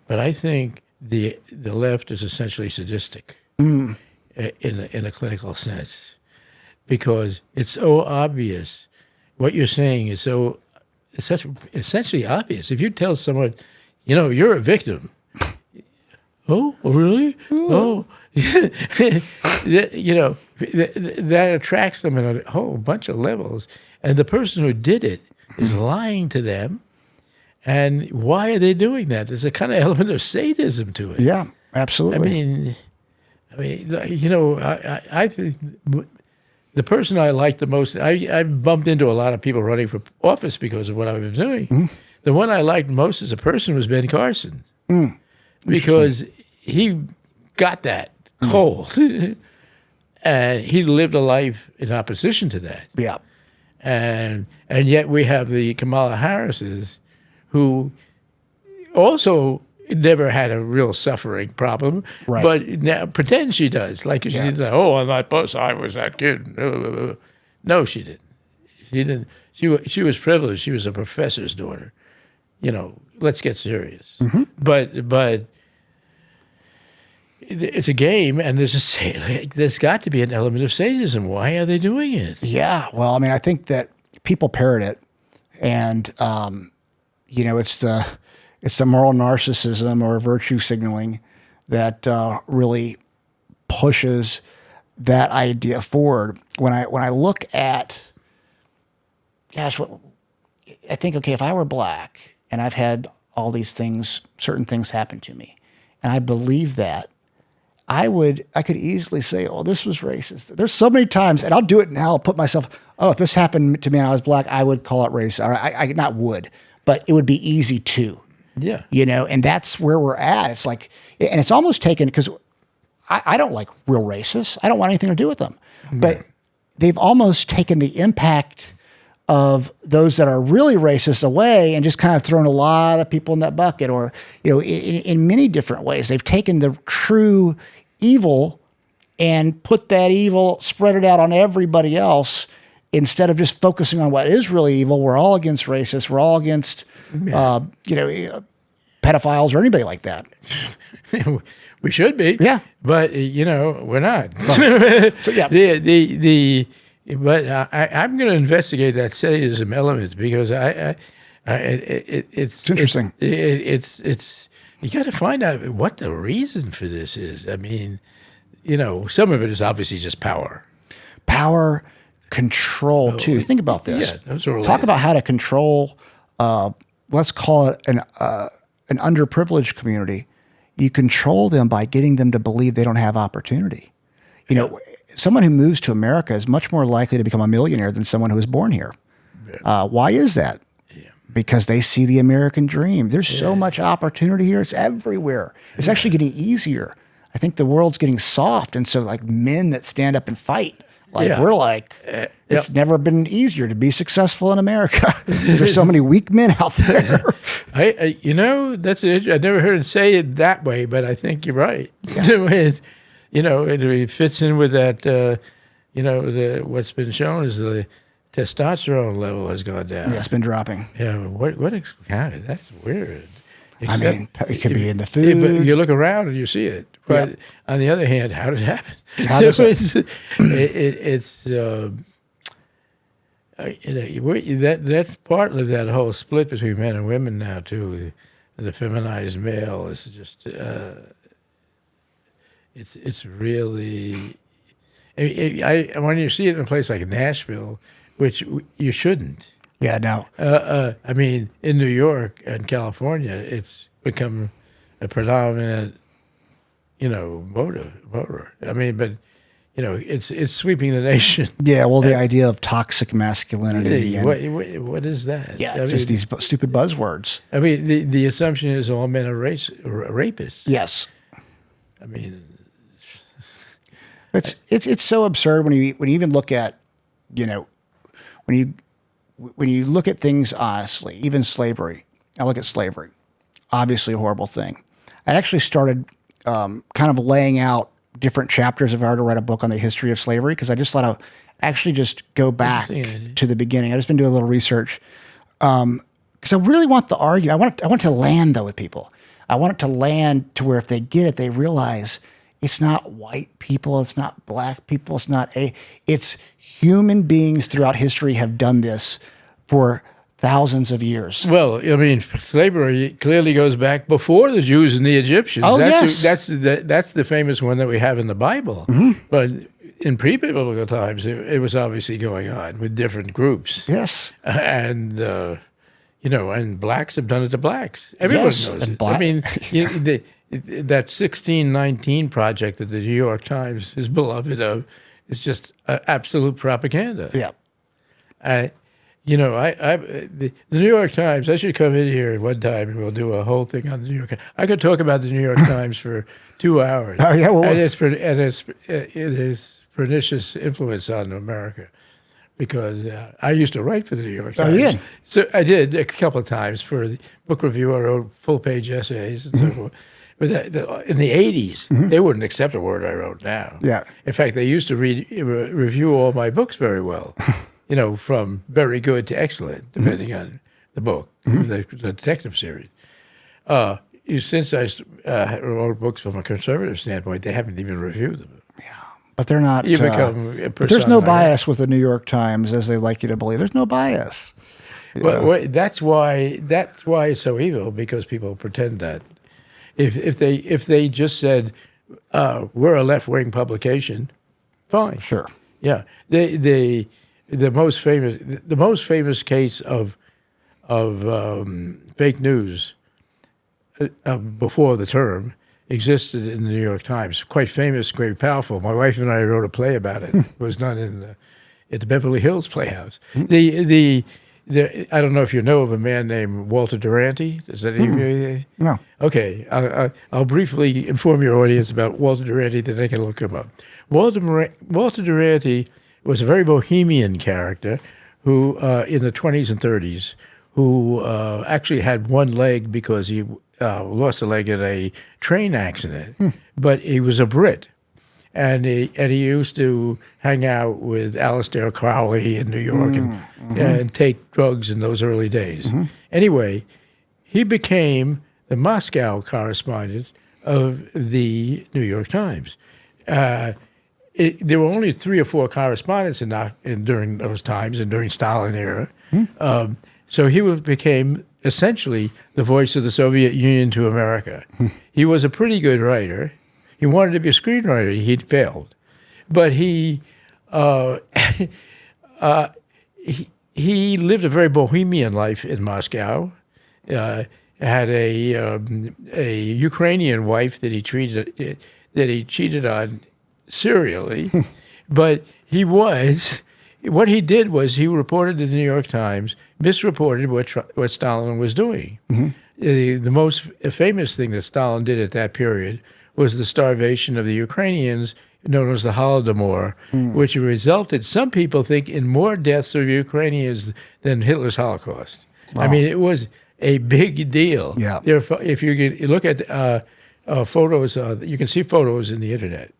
But I think the left is essentially sadistic in a clinical sense. Because it's so obvious. What you're saying is it's essentially obvious. If you tell someone, you're a victim, oh, really? Oh, that attracts them in a whole bunch of levels. And the person who did it is lying to them. And why are they doing that? There's a kind of element of sadism to it. Yeah, absolutely. I think the person I like the most, I bumped into a lot of people running for office because of what I was doing. Mm. The one I liked most as a person was Ben Carson. Mm. Because he got that cold. And he lived a life in opposition to that. Yeah. And yet we have the Kamala Harrises who also never had a real suffering problem, right. But now pretend she does. Like she did that, on that bus, I was that kid. No, she didn't. She didn't. She was privileged. She was a professor's daughter. Let's get serious. Mm-hmm. But it's a game, and there's got to be an element of sadism. Why are they doing it? Yeah, well, I think that people parrot it, and it's the moral narcissism or virtue signaling that really pushes that idea forward. When I look at, I think, okay, if I were black and I've had all these things, certain things happen to me, and I believe that, I could easily say, oh, this was racist. There's so many times, and I'll do it now, I'll put myself, if this happened to me and I was black, I would call it racist. Or I not would, but it would be easy to. Yeah. And that's where we're at. It's like, and it's almost taken, because I don't like real racists. I don't want anything to do with them. Mm-hmm. But they've almost taken the impact of those that are really racist away and just kind of thrown a lot of people in that bucket, or, in many different ways. They've taken the true evil and put that evil, spread it out on everybody else instead of just focusing on what is really evil. We're all against racists. We're all against, pedophiles or anybody like that. We should be. Yeah. But, we're not. So, yeah. But I'm going to investigate that sadism element because it's interesting. It's you got to find out what the reason for this is. I mean, some of it is obviously just power. Power, control too. Think about this. Yeah, those are related. Talk about how to control. Let's call it an underprivileged community. You control them by getting them to believe they don't have opportunity. Someone who moves to America is much more likely to become a millionaire than someone who was born here. Why is that? Yeah. Because they see the American dream. There's so much opportunity here. It's everywhere. It's actually getting easier. I think the world's getting soft. And so like men that stand up and fight, we're like, it's never been easier to be successful in America. There's so many weak men out there. That's it. I never heard it say it that way, but I think you're right. Yeah. It fits in with that, what's been shown is the testosterone level has gone down. Yeah, it's been dropping. Yeah, that's weird. It could be in the food. But you look around and you see it. But on the other hand, how did it happen? That's part of that whole split between men and women now too. The feminized male is just. It's really, when you see it in a place like Nashville, which you shouldn't. Yeah, no. In New York and California, it's become a predominant, motor. It's sweeping the nation. Yeah, well, the idea of toxic masculinity. What is that? Yeah, it's just these stupid buzzwords. The assumption is all men are rapists. Yes. It's so absurd when you even look at, when you look at things honestly, even slavery. I look at slavery, obviously a horrible thing. I actually started kind of laying out different chapters if I were to write a book on the history of slavery, because I just thought I'd actually just go back to the beginning. I just been doing a little research because I really want the argument. I want it to land though with people. I want it to land to where if they get it, they realize it's not white people, it's not black people, it's human beings throughout history have done this for thousands of years. Well, slavery clearly goes back before the Jews and the Egyptians. Oh, that's the famous one that we have in the Bible. Mm-hmm. But in pre-biblical times, it was obviously going on with different groups. Yes. And blacks have done it to blacks. Everyone knows it. That 1619 project that the New York Times is beloved of is just absolute propaganda. Yeah. The New York Times, I should come in here one time and we'll do a whole thing on the New York Times. I could talk about the New York Times for 2 hours. Oh, yeah, well, and it is pernicious influence on America. Because I used to write for the New York Times. Oh, yeah. So I did a couple of times for the book review. I wrote full-page essays and so forth. But in the 80s, they wouldn't accept a word I wrote now. Yeah. In fact, they used to review all my books very well, from very good to excellent, depending on the book, the detective series. Since I wrote books from a conservative standpoint, they haven't even reviewed them. Yeah. But they're not. You become a but there's no bias with the New York Times, as they like you to believe. There's no bias. Well, that's why it's so evil, because people pretend that. If they just said we're a left-wing publication, fine. Sure. Yeah. The most famous case of fake news before the term existed in the New York Times. Quite famous, very powerful. My wife and I wrote a play about it. It was done at the Beverly Hills Playhouse. I don't know if you know of a man named Walter Duranty. Does that even? No. Okay. I'll briefly inform your audience about Walter Duranty, that they can look him up. Walter Duranty was a very bohemian character who, in the 20s and 30s, who actually had one leg because he lost a leg in a train accident. But he was a Brit. And he used to hang out with Aleister Crowley in New York and take drugs in those early days. Anyway, he became the Moscow correspondent of the New York Times. There were only 3 or 4 correspondents during those times and during Stalin era. So he became essentially the voice of the Soviet Union to America. He was a pretty good writer. He wanted to be a screenwriter. He'd failed, but he lived a very bohemian life in Moscow. Had a Ukrainian wife that he cheated on serially, but what he did was he reported to the New York Times, misreported what Stalin was doing. The most famous thing that Stalin did at that period was the starvation of the Ukrainians, known as the Holodomor, which resulted, some people think, in more deaths of Ukrainians than Hitler's Holocaust. Wow. I mean, it was a big deal. Yeah. If you look at photos, you can see photos in the internet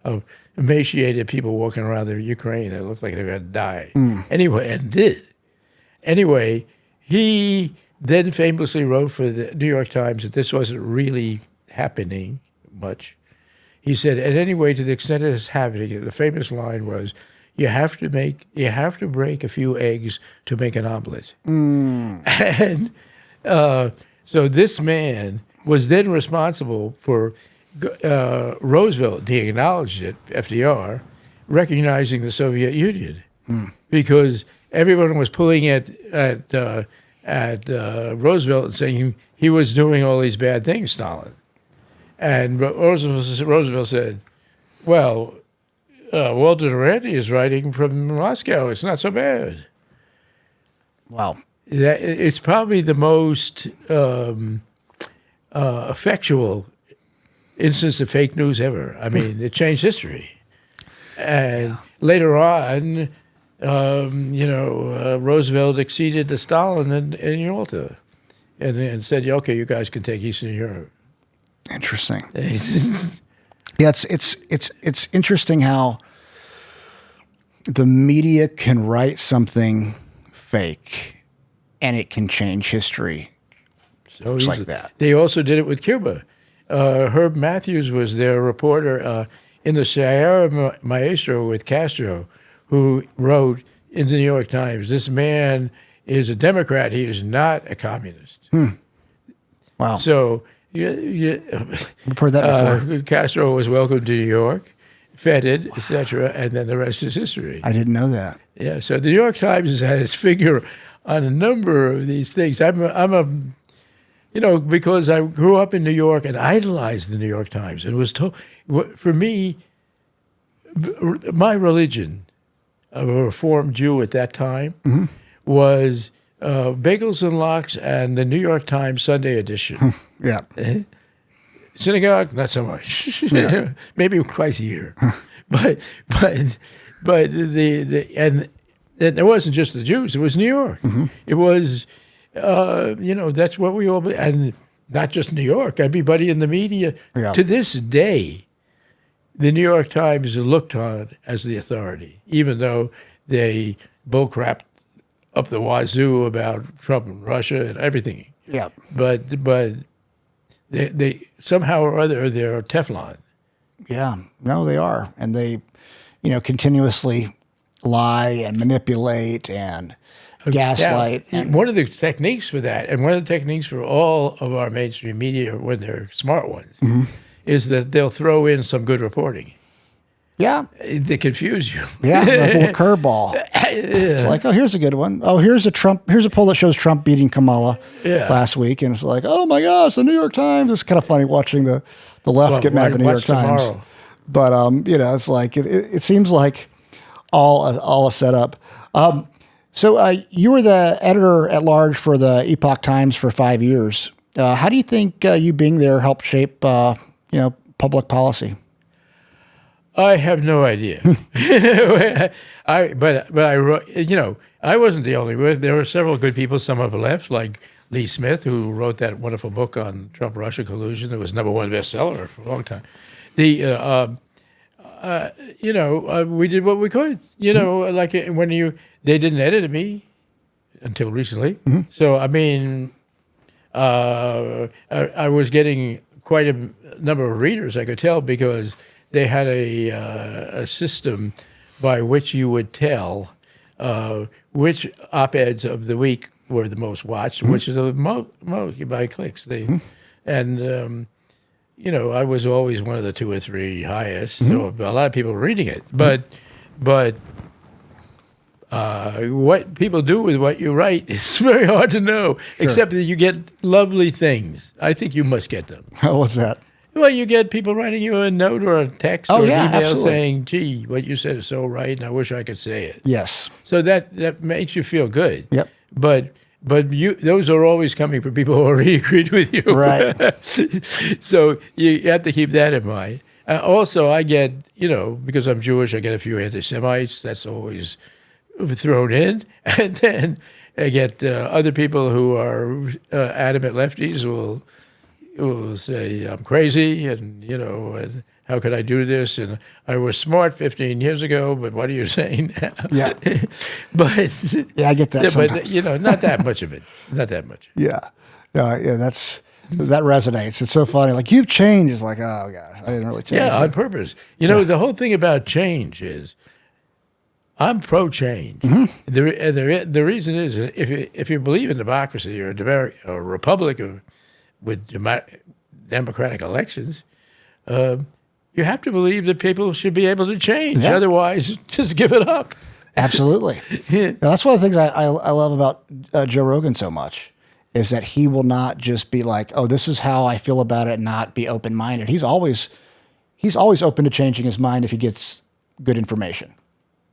of emaciated people walking around the Ukraine that looked like they were going to die. Anyway, and did. Anyway, he then famously wrote for the New York Times that this wasn't really happening much. He said, at any way, to the extent it is happening, the famous line was, you have to break a few eggs to make an omelet. And so this man was then responsible for Roosevelt, he acknowledged it, FDR, recognizing the Soviet Union, because everyone was pulling at Roosevelt and saying he was doing all these bad things, Stalin. And Roosevelt said, well, Walter Duranty is writing from Moscow. It's not so bad. Wow. It's probably the most effectual instance of fake news ever. I mean, it changed history. And later on, Roosevelt exceeded the Stalin in Yalta and said, okay, you guys can take Eastern Europe. Interesting. Yeah, it's interesting how the media can write something fake and it can change history. So like that. They also did it with Cuba. Herb Matthews was their reporter in the Sierra Maestro with Castro, who wrote in the New York Times, this man is a Democrat. He is not a communist. Wow. So I've heard that before. Castro was welcomed to New York, feted, etc., and then the rest is history. I didn't know that. Yeah, so the New York Times has had its finger on a number of these things. Because I grew up in New York and idolized the New York Times and was told, for me, my religion of a Reformed Jew at that time was Bagels and Lox and the New York Times Sunday edition. Yeah. Synagogue, not so much. Yeah. Maybe twice a year. But and it wasn't just the Jews, it was New York. It was that's what we all, and not just New York, everybody in the media. Yeah. To this day, the New York Times is looked on as the authority, even though they bullcrapped up the wazoo about Trump and Russia and everything. Yeah. But they somehow or other, they're Teflon. Yeah. No, they are. And they, continuously lie and manipulate and gaslight. Yeah. And one of the techniques for that, and one of the techniques for all of our mainstream media when they're smart ones, is that they'll throw in some good reporting. Yeah. They confuse you. Yeah, that little curveball. It's like, oh, here's a good one. Oh, here's a poll that shows Trump beating Kamala last week. And it's like, oh my gosh, the New York Times. It's kind of funny watching the left get mad at the New York Times. But, it's like, it seems like all a setup. So you were the editor at large for the Epoch Times for 5 years. How do you think you being there helped shape, public policy? I have no idea. But I wrote, I wasn't the only one. There were several good people. Some have left, like Lee Smith, who wrote that wonderful book on Trump-Russia collusion. It was #1 bestseller for a long time. We did what we could. Like when they didn't edit me until recently. So I mean, I was getting quite a number of readers. I could tell because they had a system by which you would tell which op-eds of the week were the most watched, which is the most by clicks. And I was always one of the 2 or 3 highest. So a lot of people were reading it, but what people do with what you write is very hard to know. Sure. Except that you get lovely things. I think you must get them. What's that? Well, you get people writing you a note or a text or an email absolutely. saying, "Gee, what you said is so right, and I wish I could say it." Yes. So that makes you feel good. Yep. But those are always coming from people who already agreed with you. Right. So you have to keep that in mind. Also, I get, because I'm Jewish, I get a few anti-Semites. That's always thrown in. And then I get other people who are adamant lefties will say I'm crazy and and how could I do this, and I was smart 15 years ago, but what are you saying now? Yeah. But I get that sometimes. But not that much of it. Not that much. Yeah. That resonates. It's so funny. Like, you've changed. It's like, oh gosh, I didn't really change. Yeah, on purpose. The whole thing about change is I'm pro-change. The reason is if you believe in democracy or a republic with democratic elections, you have to believe that people should be able to change. Yeah. Otherwise, just give it up. Absolutely. Now, that's one of the things I love about Joe Rogan so much is that he will not just be like, oh, this is how I feel about it, and not be open-minded. He's always open to changing his mind if he gets good information.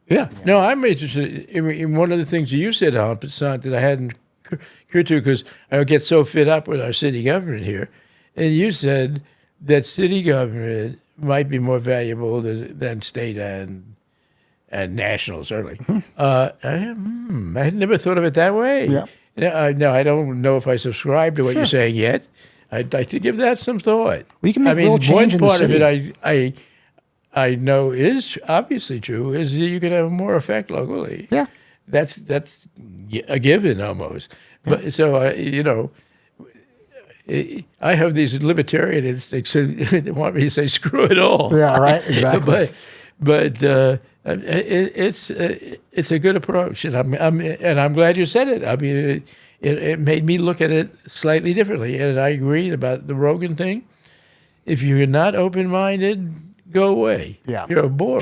Yeah. No, I'm interested in one of the things you said, Humpson, that I hadn't occurred to because I get so fed up with our city government here. And you said that city government might be more valuable than state and national, certainly. I had never thought of it that way. Yeah. No, I don't know if I subscribe to what you're saying yet. I'd like to give that some thought. We can make real change in the city. One part of it I know is obviously true is that you can have more effect locally. Yeah. That's a given almost. Yeah. But so I have these libertarian instincts that want me to say screw it all. Yeah, right, exactly. but it's a good approach, and I'm glad you said it. I mean, it made me look at it slightly differently, and I agree about the Rogan thing. If you're not open-minded, go away. Yeah, you're a bore.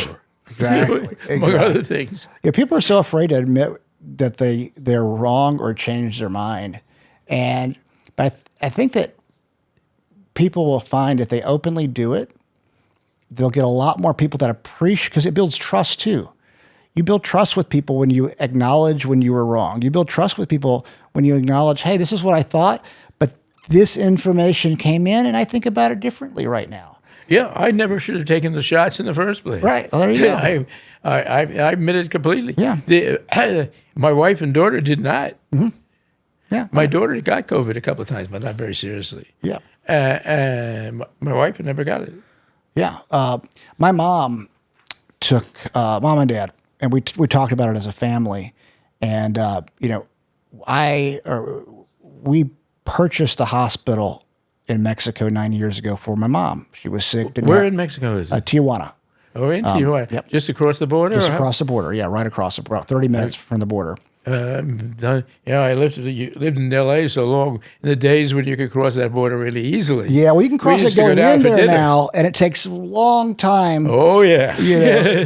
Exactly. Among other things. Yeah, people are so afraid to admit that they're wrong or change their mind, but I think that people will find if they openly do it, they'll get a lot more people that appreciate, because it builds trust too. You build trust with people when you acknowledge when you were wrong. You build trust with people when you acknowledge, hey, this is what I thought, but this information came in and I think about it differently right now. Yeah, I never should have taken the shots in the first place. Right. Well, there you go. I admit it completely. Yeah. My wife and daughter did not. Mm-hmm. Yeah. My daughter got COVID a couple of times, but not very seriously. Yeah. And my wife never got it. Yeah. My mom took mom and dad, and we talked about it as a family. And, we purchased a hospital in Mexico 9 years ago for my mom. She was sick. Where in Mexico is it? Tijuana. Oh, in Tijuana? Yep. Just across the border? Just across the border, yeah, right across the border, 30 minutes from the border. I lived in L.A. so long in the days when you could cross that border really easily. Yeah, well, you can cross it going in there now, and it takes a long time. Oh, yeah.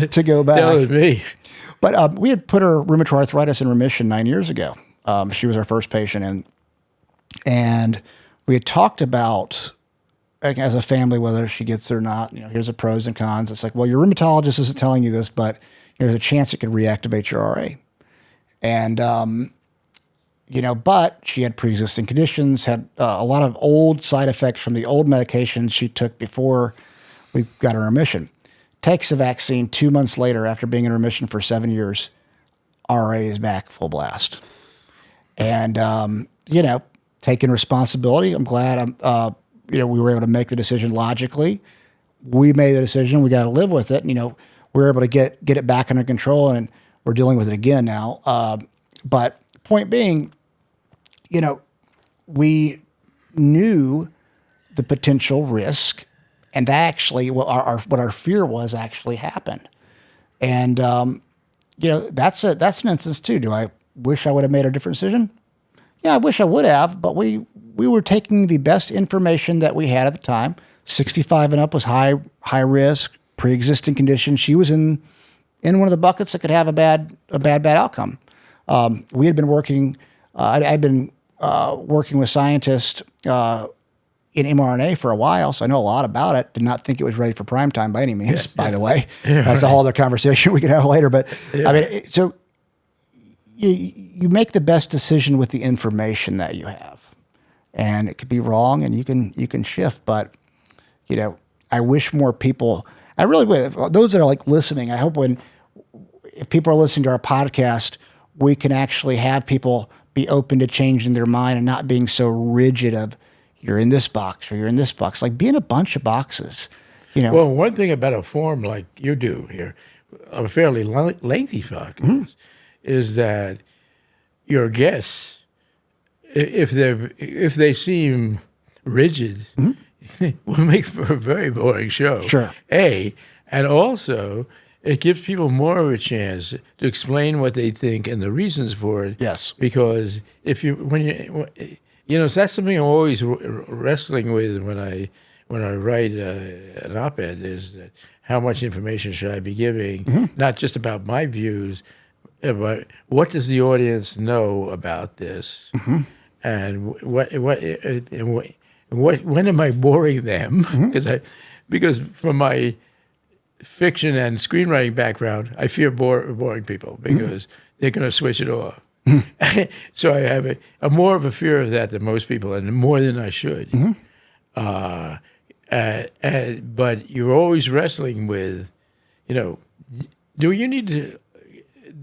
To go back. That was me. But we had put her rheumatoid arthritis in remission 9 years ago. She was our first patient, and we had talked about, like, as a family, whether she gets it or not. Here's the pros and cons. It's like, well, your rheumatologist isn't telling you this, but there's a chance it could reactivate your RA. And, but she had pre-existing conditions, had a lot of old side effects from the old medications she took before we got her remission. takes a vaccine 2 months later after being in remission for 7 years. RA is back full blast. And, taking responsibility, I'm glad we were able to make the decision logically. We made the decision. We got to live with it. And, we were able to get it back under control, and we're dealing with it again now. But point being, we knew the potential risk, and actually what our fear was actually happened. And, that's an instance too. Do I wish I would have made a different decision? Yeah, I wish I would have, but we were taking the best information that we had at the time. 65 and up was high risk, pre-existing condition. She was in one of the buckets that could have a bad outcome. We had been working. I'd been working with scientists in mRNA for a while, so I know a lot about it. Did not think it was ready for prime time by any means. By the way, that's a whole other conversation we could have later. But so you make the best decision with the information that you have, and it could be wrong, and you can shift. But I wish more people. I really would. Those that are like listening, I hope if people are listening to our podcast, we can actually have people be open to changing their mind and not being so rigid of you're in this box or you're in this box. Like be in a bunch of boxes. Well, one thing about a forum like you do here, a fairly lengthy podcast, is that your guests, if they seem rigid, will make for a very boring show. Sure. And also it gives people more of a chance to explain what they think and the reasons for it. Yes. Because so that's something I'm always wrestling with when I write an op-ed, is that how much information should I be giving, not just about my views, but what does the audience know about this, and when am I boring them? Because from my fiction and screenwriting background, I fear boring people because they're going to switch it off. So I have a more of a fear of that than most people, and more than I should. But you're always wrestling with, do you need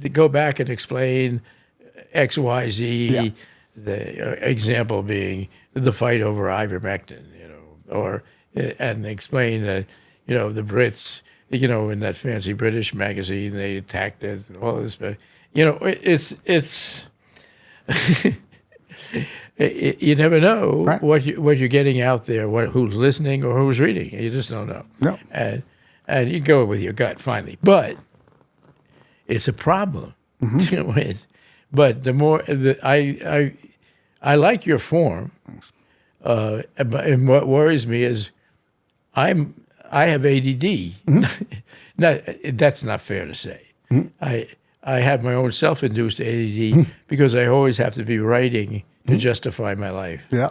to go back and explain X, Y, Z? Yeah. The example being the fight over ivermectin, and explain that, the Brits, in that fancy British magazine, they attacked it and all this, but it's you never know what you're getting out there, who's listening or who's reading. You just don't know. No. And you go with your gut finally, but it's a problem. But the more I like your form, and what worries me is I have ADD. Now, that's not fair to say. I have my own self-induced ADD because I always have to be writing to justify my life. Yeah.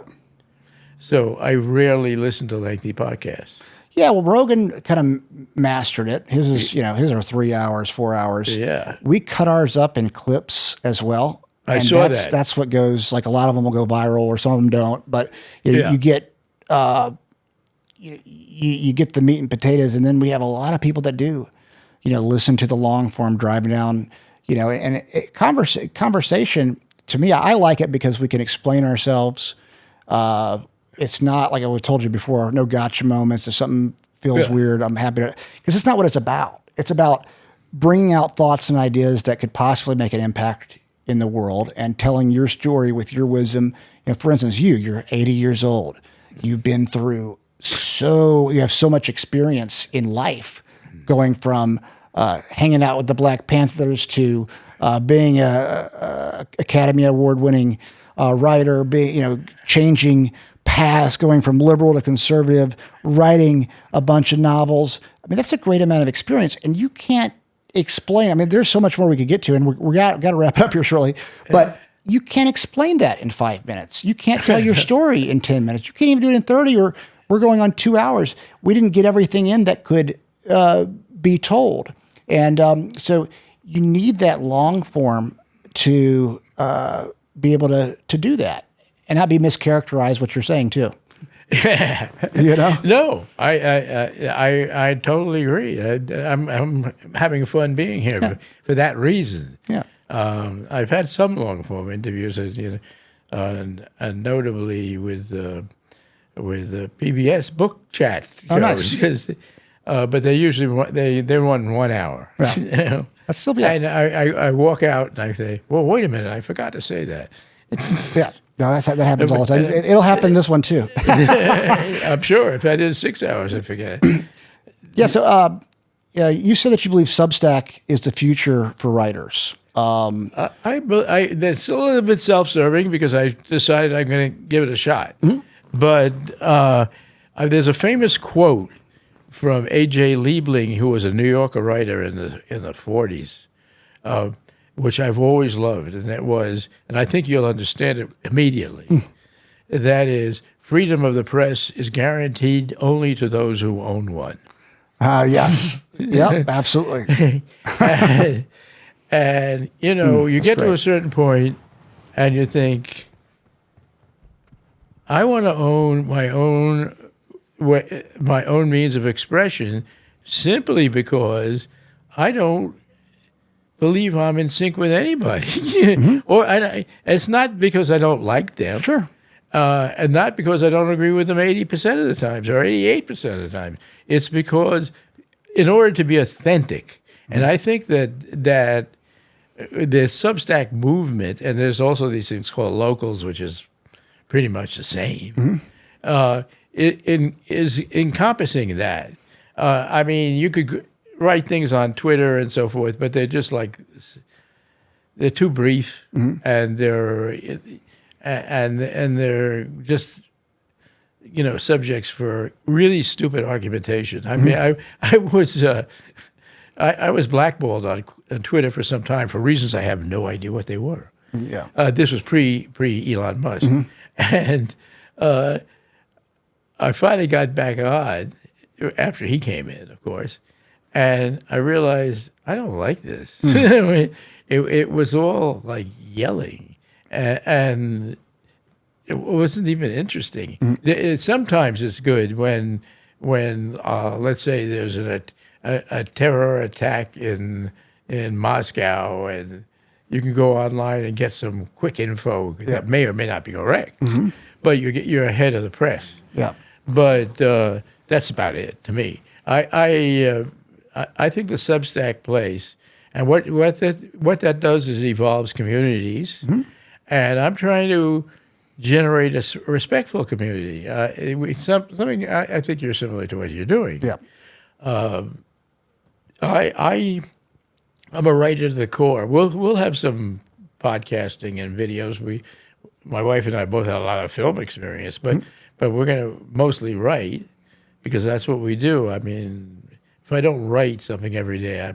So I rarely listen to lengthy podcasts. Yeah, well, Rogan kind of mastered it. His are 3 hours, 4 hours. Yeah. We cut ours up in clips as well. I saw that. That's what goes, like a lot of them will go viral or some of them don't. But you get you get the meat and potatoes, and then we have a lot of people that do, listen to the long form driving down, and conversation, to me, I like it because we can explain ourselves. It's not like I told you before, no gotcha moments. If something feels weird, I'm happy to, because it's not what it's about. It's about bringing out thoughts and ideas that could possibly make an impact in the world and telling your story with your wisdom. For instance, you're 80 years old. You've been through you have so much experience in life, going from hanging out with the Black Panthers to being a Academy Award winning writer, changing paths, going from liberal to conservative, writing a bunch of novels. I mean, that's a great amount of experience, and you can't explain. I mean, there's so much more we could get to, and we got to wrap it up here shortly. But you can't explain that in 5 minutes. You can't tell your story in 10 minutes. You can't even do it in 30, or we're going on 2 hours. We didn't get everything in that could be told. And so you need that long form to be able to do that and not be mischaracterized what you're saying too. You know? No, I totally agree. I'm having fun being here for that reason. Yeah. I've had some long form interviews, and notably with PBS book chat shows, Oh, nice. because, but they usually they run 1 hour. Yeah. You know? That's still And I walk out and I say, well, wait a minute, I forgot to say that. Yeah. No, that happens all the time. It'll happen this one too. I'm sure if I did 6 hours, I'd forget it. Yeah. So, you said that you believe Substack is the future for writers. That's a little bit self-serving because I decided I'm going to give it a shot. But there's a famous quote from A.J. Liebling, who was a New Yorker writer in the 40s, which I've always loved, and that was, and I think you'll understand it immediately. That is, freedom of the press is guaranteed only to those who own one. Yes. Yep. Absolutely. And you get to a certain point, and you think, I want to own my own means of expression, simply because I don't believe I'm in sync with anybody. It's not because I don't like them. Sure. And not because I don't agree with them 80% of the times or 88% of the time. It's because in order to be authentic, and I think that the Substack movement, and there's also these things called locals, which is pretty much the same, it is encompassing that. I mean, you could write things on Twitter and so forth, but they're just like, they're too brief, and they're just subjects for really stupid argumentation. I mean, I was blackballed on Twitter for some time for reasons I have no idea what they were. Yeah. This was pre Elon Musk, and I finally got back on after he came in, of course, and I realized I don't like this. It was all like yelling, and it wasn't even interesting. Sometimes it's good when let's say there's a terror attack in Moscow, and you can go online and get some quick info that may or may not be correct, but you're ahead of the press. Yeah. But that's about it to me. I think the Substack place, and what that does is evolves communities, and I'm trying to generate a respectful community. Something I think you're similar to what you're doing. Yeah. I'm a writer to the core. We'll have some podcasting and videos. My wife and I both have a lot of film experience, but we're going to mostly write because that's what we do. I mean, if I don't write something every day,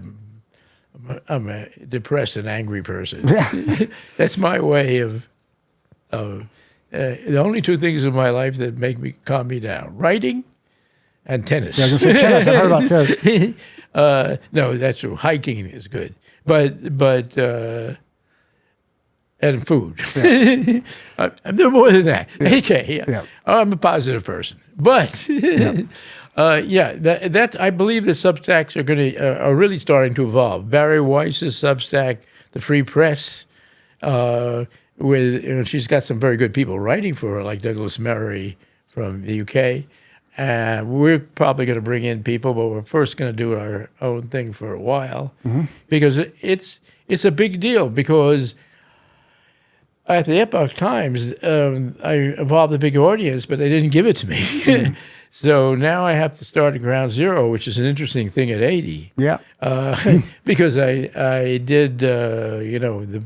I'm a depressed and angry person. Yeah. That's my way of the only two things in my life that calm me down: writing and tennis. Yeah, I was going to say tennis. I heard about tennis. No, that's true. Hiking is good, but and food. Yeah. I'm doing more than that. Yeah. Okay, yeah. I'm a positive person, but that I believe the Substacks are really starting to evolve. Barry Weiss's Substack, the Free Press, she's got some very good people writing for her, like Douglas Murray from the UK. And we're probably going to bring in people, but we're first going to do our own thing for a while, because it's a big deal. Because at the Epoch Times, I evolved a big audience, but they didn't give it to me. So now I have to start at ground zero, which is an interesting thing at 80. Yeah. Because I did, the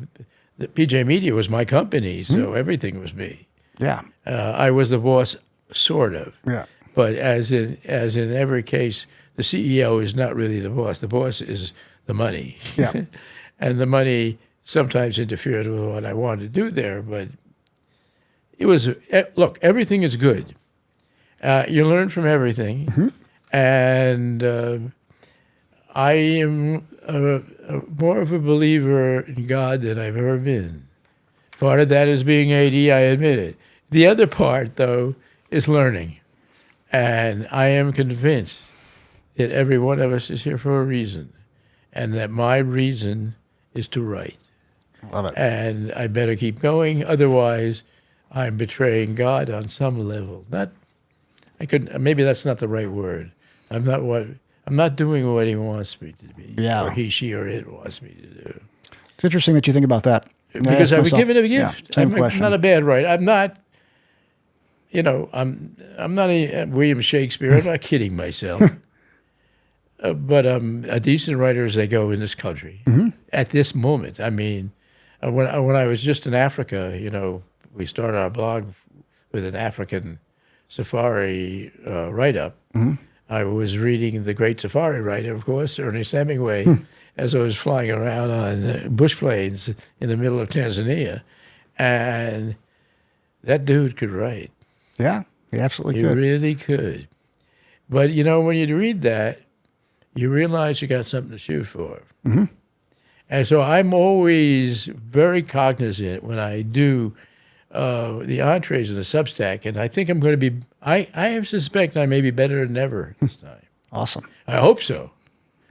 PJ Media was my company, so everything was me. Yeah. I was the boss, sort of. Yeah. But as in every case, the CEO is not really the boss. The boss is the money. Yeah. And the money sometimes interfered with what I wanted to do there. But it was, look, everything is good. You learn from everything. And I am more of a believer in God than I've ever been. Part of that is being 80, I admit it. The other part, though, is learning. And I am convinced that every one of us is here for a reason, and that my reason is to write. Love it. And I better keep going, otherwise I'm betraying God on some level. Maybe that's not the right word. I'm not doing what he wants me to be, Yeah. or he, she, or it wants me to do. It's interesting that you think about that. Because I was given a gift. Yeah, same I'm question. not a bad writer. I'm not, I'm not a William Shakespeare. I'm not kidding myself. But I'm a decent writer as they go in this country at this moment. I mean, when I was just in Africa, we started our blog with an African safari write-up. I was reading the great safari writer, of course, Ernest Hemingway, as I was flying around on bush plains in the middle of Tanzania. And that dude could write. Yeah, he absolutely He could. really could. But, when you read that, you realize you got something to shoot for. And so I'm always very cognizant when I do the entrees in the Substack, and I think I'm going to be, I suspect I may be better than ever this time. Awesome. I hope so,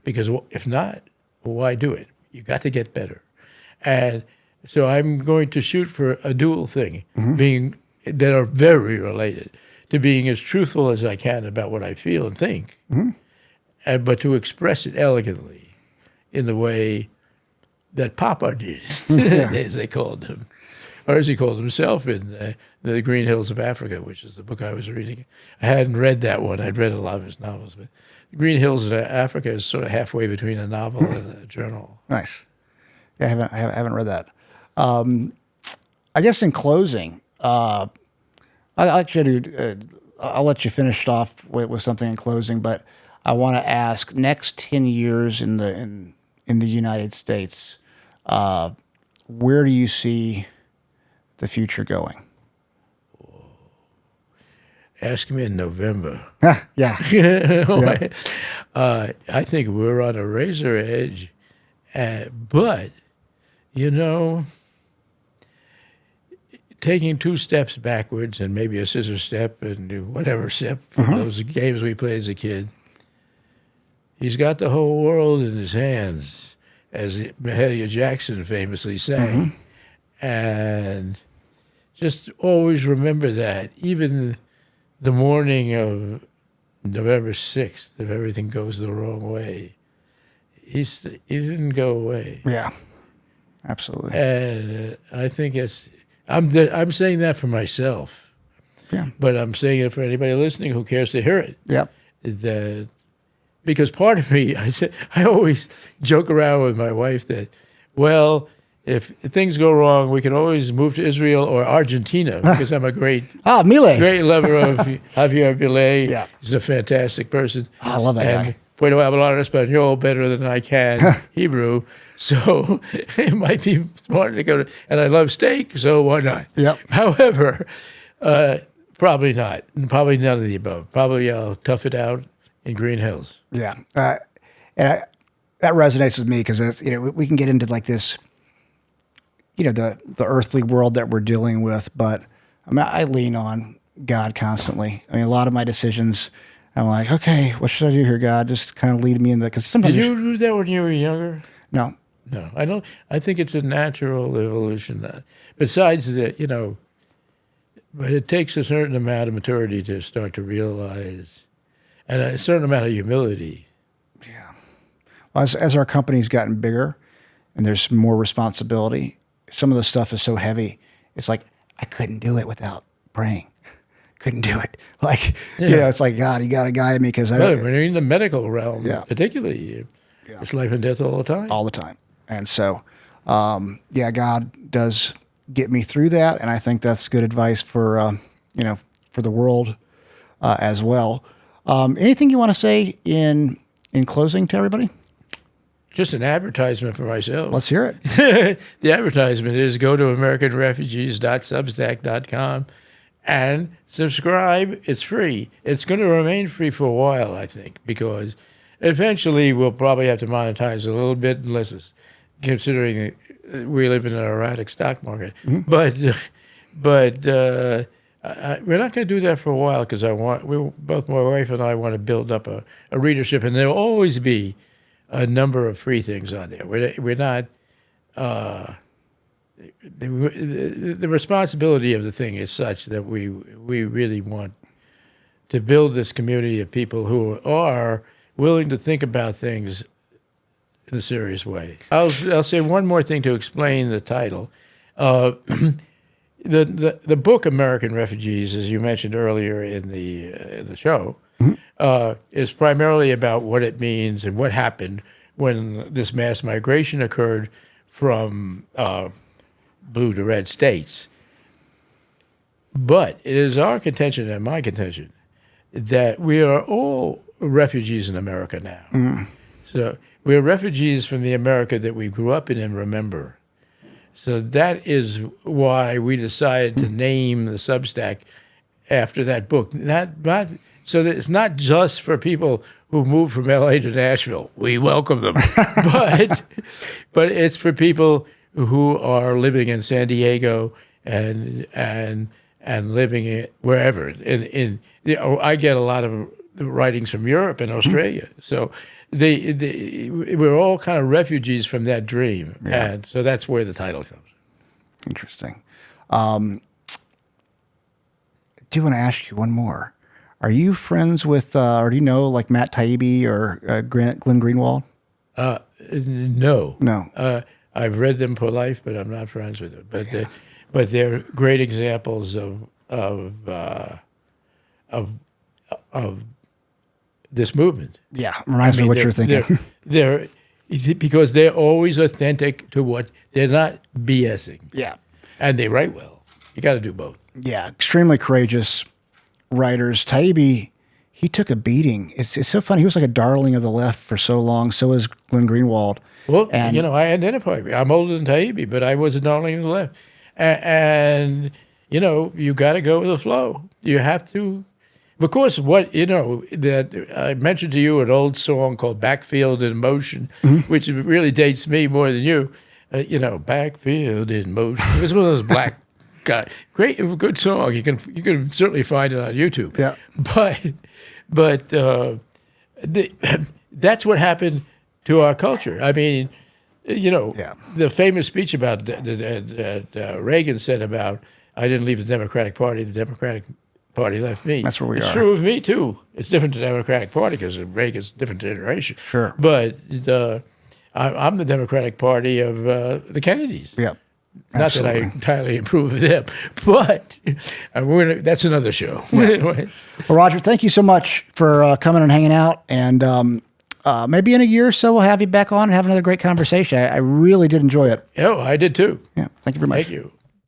because if not, why do it? You got to get better. And so I'm going to shoot for a dual thing, that are very related to being as truthful as I can about what I feel and think, but to express it elegantly in the way that Papa did, as they called him, or as he called himself in The Green Hills of Africa, which is the book I was reading. I hadn't read that one. I'd read a lot of his novels, but The Green Hills of Africa is sort of halfway between a novel and a journal. Nice. Yeah, I haven't read that. I guess in closing, I'll let you finish off with something in closing, but I want to ask: next 10 years in the United States, where do you see the future going? Ask me in November. Yeah. I think we're on a razor edge, but taking 2 steps backwards and maybe a scissor step and whatever step from those games we played as a kid. He's got the whole world in his hands, as Mahalia Jackson famously sang. And just always remember that, even the morning of November 6th, if everything goes the wrong way, he didn't go away. Yeah, absolutely. And I think I'm saying that for myself. Yeah. But I'm saying it for anybody listening who cares to hear it. Yep. Because part of me, I always joke around with my wife that, well, if things go wrong, we can always move to Israel or Argentina, because I'm a great lover of Javier Milei. Yeah. He's a fantastic person. I love that guy. Puedo hablar español better than I can Hebrew, so it might be smart to go to, and I love steak, so why not? Yep. However, probably not. Probably none of the above. Probably I'll tough it out in Green Hills. Yeah. That resonates with me because, we can get into like this, the earthly world that we're dealing with, but I lean on God constantly. A lot of my decisions, I'm like, okay, what should I do here, God? Just kind of lead me in that. Because sometimes did you do that when you were younger? No. I don't. I think it's a natural evolution. Besides that, but it takes a certain amount of maturity to start to realize, and a certain amount of humility. Yeah. Well, as our company's gotten bigger, and there's more responsibility, some of the stuff is so heavy. It's like I couldn't do it without praying. Couldn't do it. Like it's like, God, you got to guide me because when you're in the medical realm, particularly, it's life and death all the time. All the time. And so, God does get me through that, and I think that's good advice for for the world as well. Anything you want to say in closing to everybody? Just an advertisement for myself. Let's hear it. The advertisement is go to americanrefugees.substack.com and subscribe. It's free. It's going to remain free for a while, I think, because eventually we'll probably have to monetize a little bit, unless it's considering we live in an erratic stock market. But we're not going to do that for a while because both my wife and I want to build up a readership, and there'll always be a number of free things on there. We're not. The responsibility of the thing is such that we really want to build this community of people who are willing to think about things in a serious way. I'll say one more thing to explain the title. The book American Refugees, as you mentioned earlier in the show, is primarily about what it means and what happened when this mass migration occurred from blue to red states. But it is our contention and my contention that we are all refugees in America now. So we're refugees from the America that we grew up in and remember. So that is why we decided to name the Substack after that book. So that it's not just for people who moved from LA to Nashville. We welcome them. but it's for people who are living in San Diego and living wherever. I get a lot of writings from Europe and Australia. So we're all kind of refugees from that dream. Yeah. And so that's where the title comes. Interesting. I do want to ask you one more. Are you friends with, or do you know like Matt Taibbi or Glenn Greenwald? No. No. I've read them for life, but I'm not friends with them. But they're great examples of this movement. Yeah, reminds me of what you're thinking. Because they're always authentic to what they're not BSing. Yeah, and they write well. You got to do both. Yeah, extremely courageous writers. Taibbi, he took a beating. It's so funny. He was like a darling of the left for so long. So is Glenn Greenwald. Well, I identify. I'm older than Taibbi, but I was a darling of the left. And you got to go with the flow. You have to. Of course, that I mentioned to you an old song called Backfield in Motion, which really dates me more than you. Backfield in Motion. It was one of those black guys. Great, good song. You can certainly find it on YouTube. Yeah. But that's what happened to our culture. I mean, the famous speech about that Reagan said about, I didn't leave the Democratic Party, the Democratic Party left me. That's where we are. It's true of me, too. It's different to the Democratic Party because Reagan's a different generation. Sure. But I'm the Democratic Party of the Kennedys. Yeah. Not that I entirely approve of them, but that's another show. Yeah. Well, Roger, thank you so much for coming and hanging out. And maybe in a year or so, we'll have you back on and have another great conversation. I really did enjoy it. Oh, I did too. Yeah. Thank you very much. Thank you.